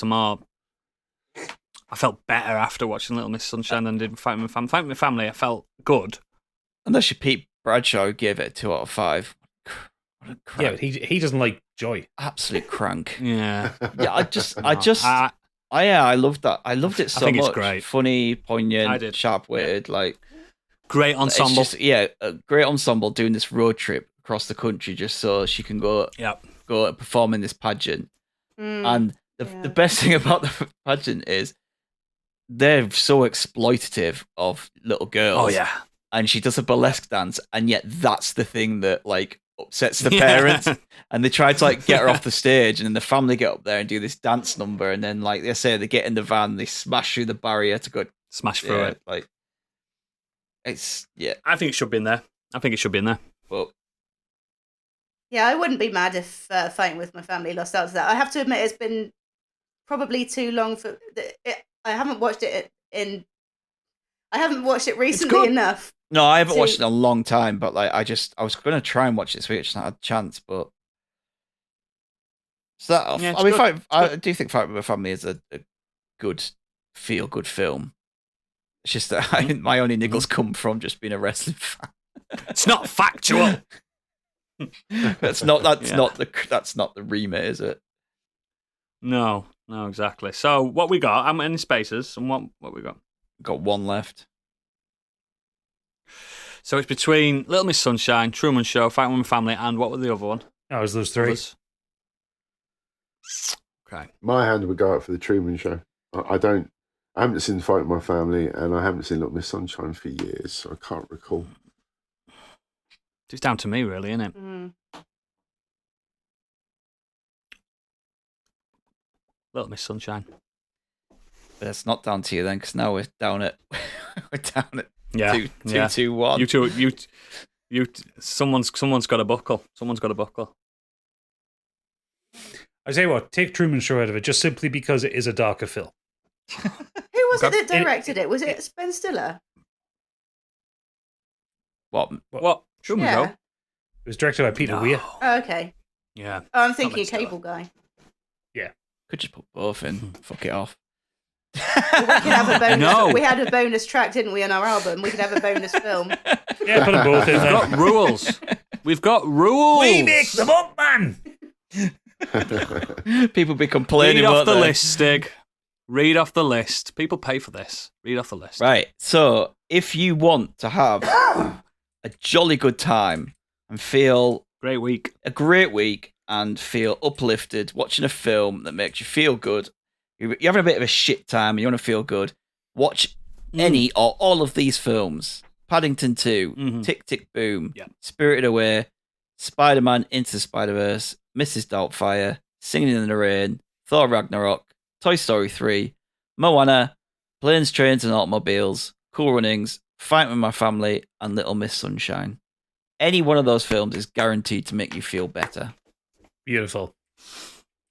felt better after watching Little Miss Sunshine than I did Fighting with My Family. Fighting with My Family, I felt good. Unless you Pete Bradshaw gave it a 2 out of 5. What a Yeah, crank. but he doesn't like joy. Absolute crank. Yeah. Yeah, I loved that. I loved it so think it's much. great. Funny, I poignant, did. sharp-witted, like Great ensemble. It's just, a great ensemble doing this road trip across the country just so she can go Yep. go perform in this pageant. And the Yeah. best thing about the pageant is they're so exploitative of little girls. Oh yeah. And she does a burlesque dance, and yet that's the thing that like upsets the Yeah. parents. And they try to like get her off the stage, and then the family get up there and do this dance number, and then like they say they get in the van, they smash through the barrier to go Smash through it. Like it's I think it should be in there. But Yeah, I wouldn't be mad if Fighting With My Family lost out to that. I have to admit, it's been probably too long for. I haven't watched it I haven't watched it recently good. enough. no, I haven't So- watched it in a long time. But like I was going to try and watch it this week, I just not had a chance. But so that Yeah, it's I mean, good. I do think Fighting With My Family is a good feel good film. It's just that my only niggles come from just being a wrestling fan. It's not factual. That's Yeah. not the remit, is it? No, exactly. So what we got? How many spaces? And what we got? Got one left. So it's between Little Miss Sunshine, Truman Show, Fighting With My Family, and what was the other one? Oh, it was those three. Others? Okay. My hand would go up for the Truman Show. I haven't seen Fight My Family, and I haven't seen Little Miss Sunshine for years, so I can't recall. It's down to me, really, isn't it? Mm. Little Miss Sunshine. But it's not down to you then, because now we're down at Yeah, 2-2-1. You. Someone's got a buckle. Someone's got a buckle. I tell you what, take Truman Show out of it, just simply because it is a darker film. Who was it Okay. that directed it? Was it Ben Stiller? What? Truman Yeah. Show? It was directed by Peter No. Weir. Oh, okay. Yeah. Oh, I'm thinking Ben a Stiller. cable guy. Could just put both in. Fuck it off. We could have a bonus. No. We had a bonus track, didn't we, on our album? We could have a bonus film. Yeah, put them both in We've there. got rules. We've got rules. We make them up, man! People be complaining Read off won't the they? list, Stig. Read off the list. People pay for this. Read off the list. Right. So if you want to have a jolly good time and feel Great week. a great week and feel uplifted watching a film that makes you feel good, you're having a bit of a shit time and you want to feel good, watch any or all of these films. Paddington 2, Mhm. Tick Tick Boom, Yeah. Spirited Away, Spider-Man Into the Spider-Verse, Mrs. Doubtfire, Singing in the Rain, Thor Ragnarok, Toy Story 3, Moana, Planes, Trains and Automobiles, Cool Runnings, Fight With My Family, and Little Miss Sunshine. Any one of those films is guaranteed to make you feel better. Beautiful.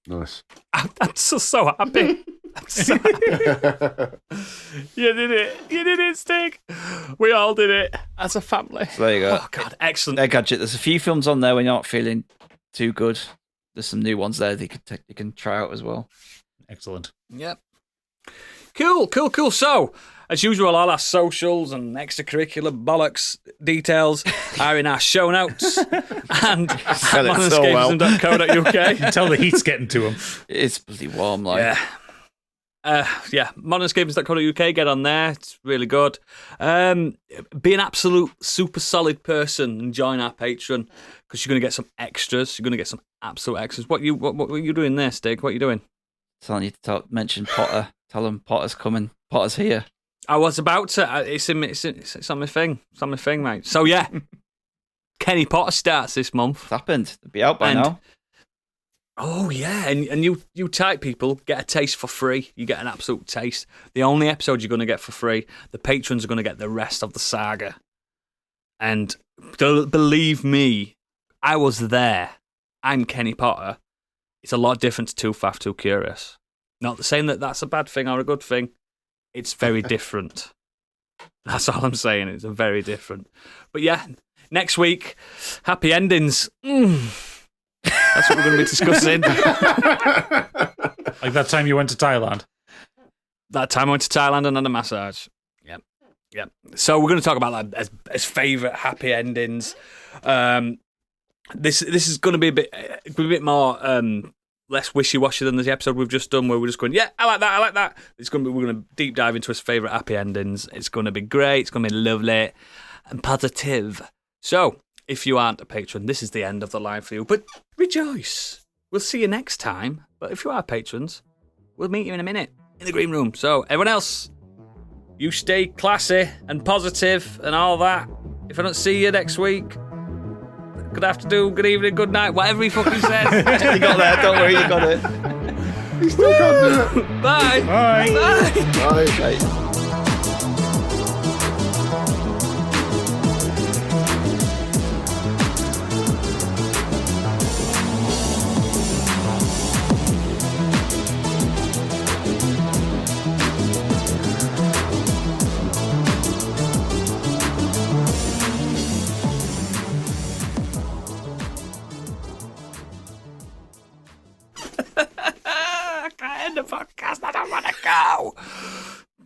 Nice. I'm so happy. I'm so happy. You did it. You did it, Stig. We all did it as a family. So there you go. Oh, God. Excellent. There, Gadget. There's a few films on there when you're not feeling too good. There's some new ones there that you can try out as well. Excellent. Yep. Cool. So, as usual, all our socials and extracurricular bollocks details are in our show notes and at Said it so well. modernescapism.co.uk. Tell the heat's getting to him. It's bloody warm, like. Yeah. Modernescapism.co.uk. Get on there. It's really good. Be an absolute super solid person and join our Patreon because you're going to get some extras. You're going to get some absolute extras. What are you doing there, Stig? What are you doing? Telling you to mention Potter. Tell him Potter's coming. Potter's here. I was about to. It's on my thing. It's on my thing, mate. So yeah, Kenny Potter starts this month. It's happened. It'll be out by And- now. Oh yeah, and you type people get a taste for free. You get an absolute taste. The only episode you're going to get for free. The patrons are going to get the rest of the saga. And believe me, I was there. I'm Kenny Potter. It's a lot different to Too Faff, Too Curious. Not saying that that's a bad thing or a good thing. It's very different. That's all I'm saying. It's very different. But yeah, next week, happy endings. That's what we're going to be discussing. Like that time you went to Thailand. That time I went to Thailand and had a massage. Yep. So we're going to talk about like as favourite happy endings. This is going to be a bit more less wishy-washy than the episode we've just done, where we're just going, yeah, I like that. We're going to deep dive into his favourite happy endings. It's going to be great. It's going to be lovely and positive. So if you aren't a patron, this is the end of the line for you. But rejoice. we'll see you next time. But if you are patrons, we'll meet you in a minute in the green room. So, everyone else, you stay classy and positive and all that. If I don't see you next week, good afternoon, good evening, good night, whatever he fucking says. You got that, don't worry, you got it. You still can't do it. Bye. Bye. Bye. Bye. Right. I can't end the podcast. I don't want to go.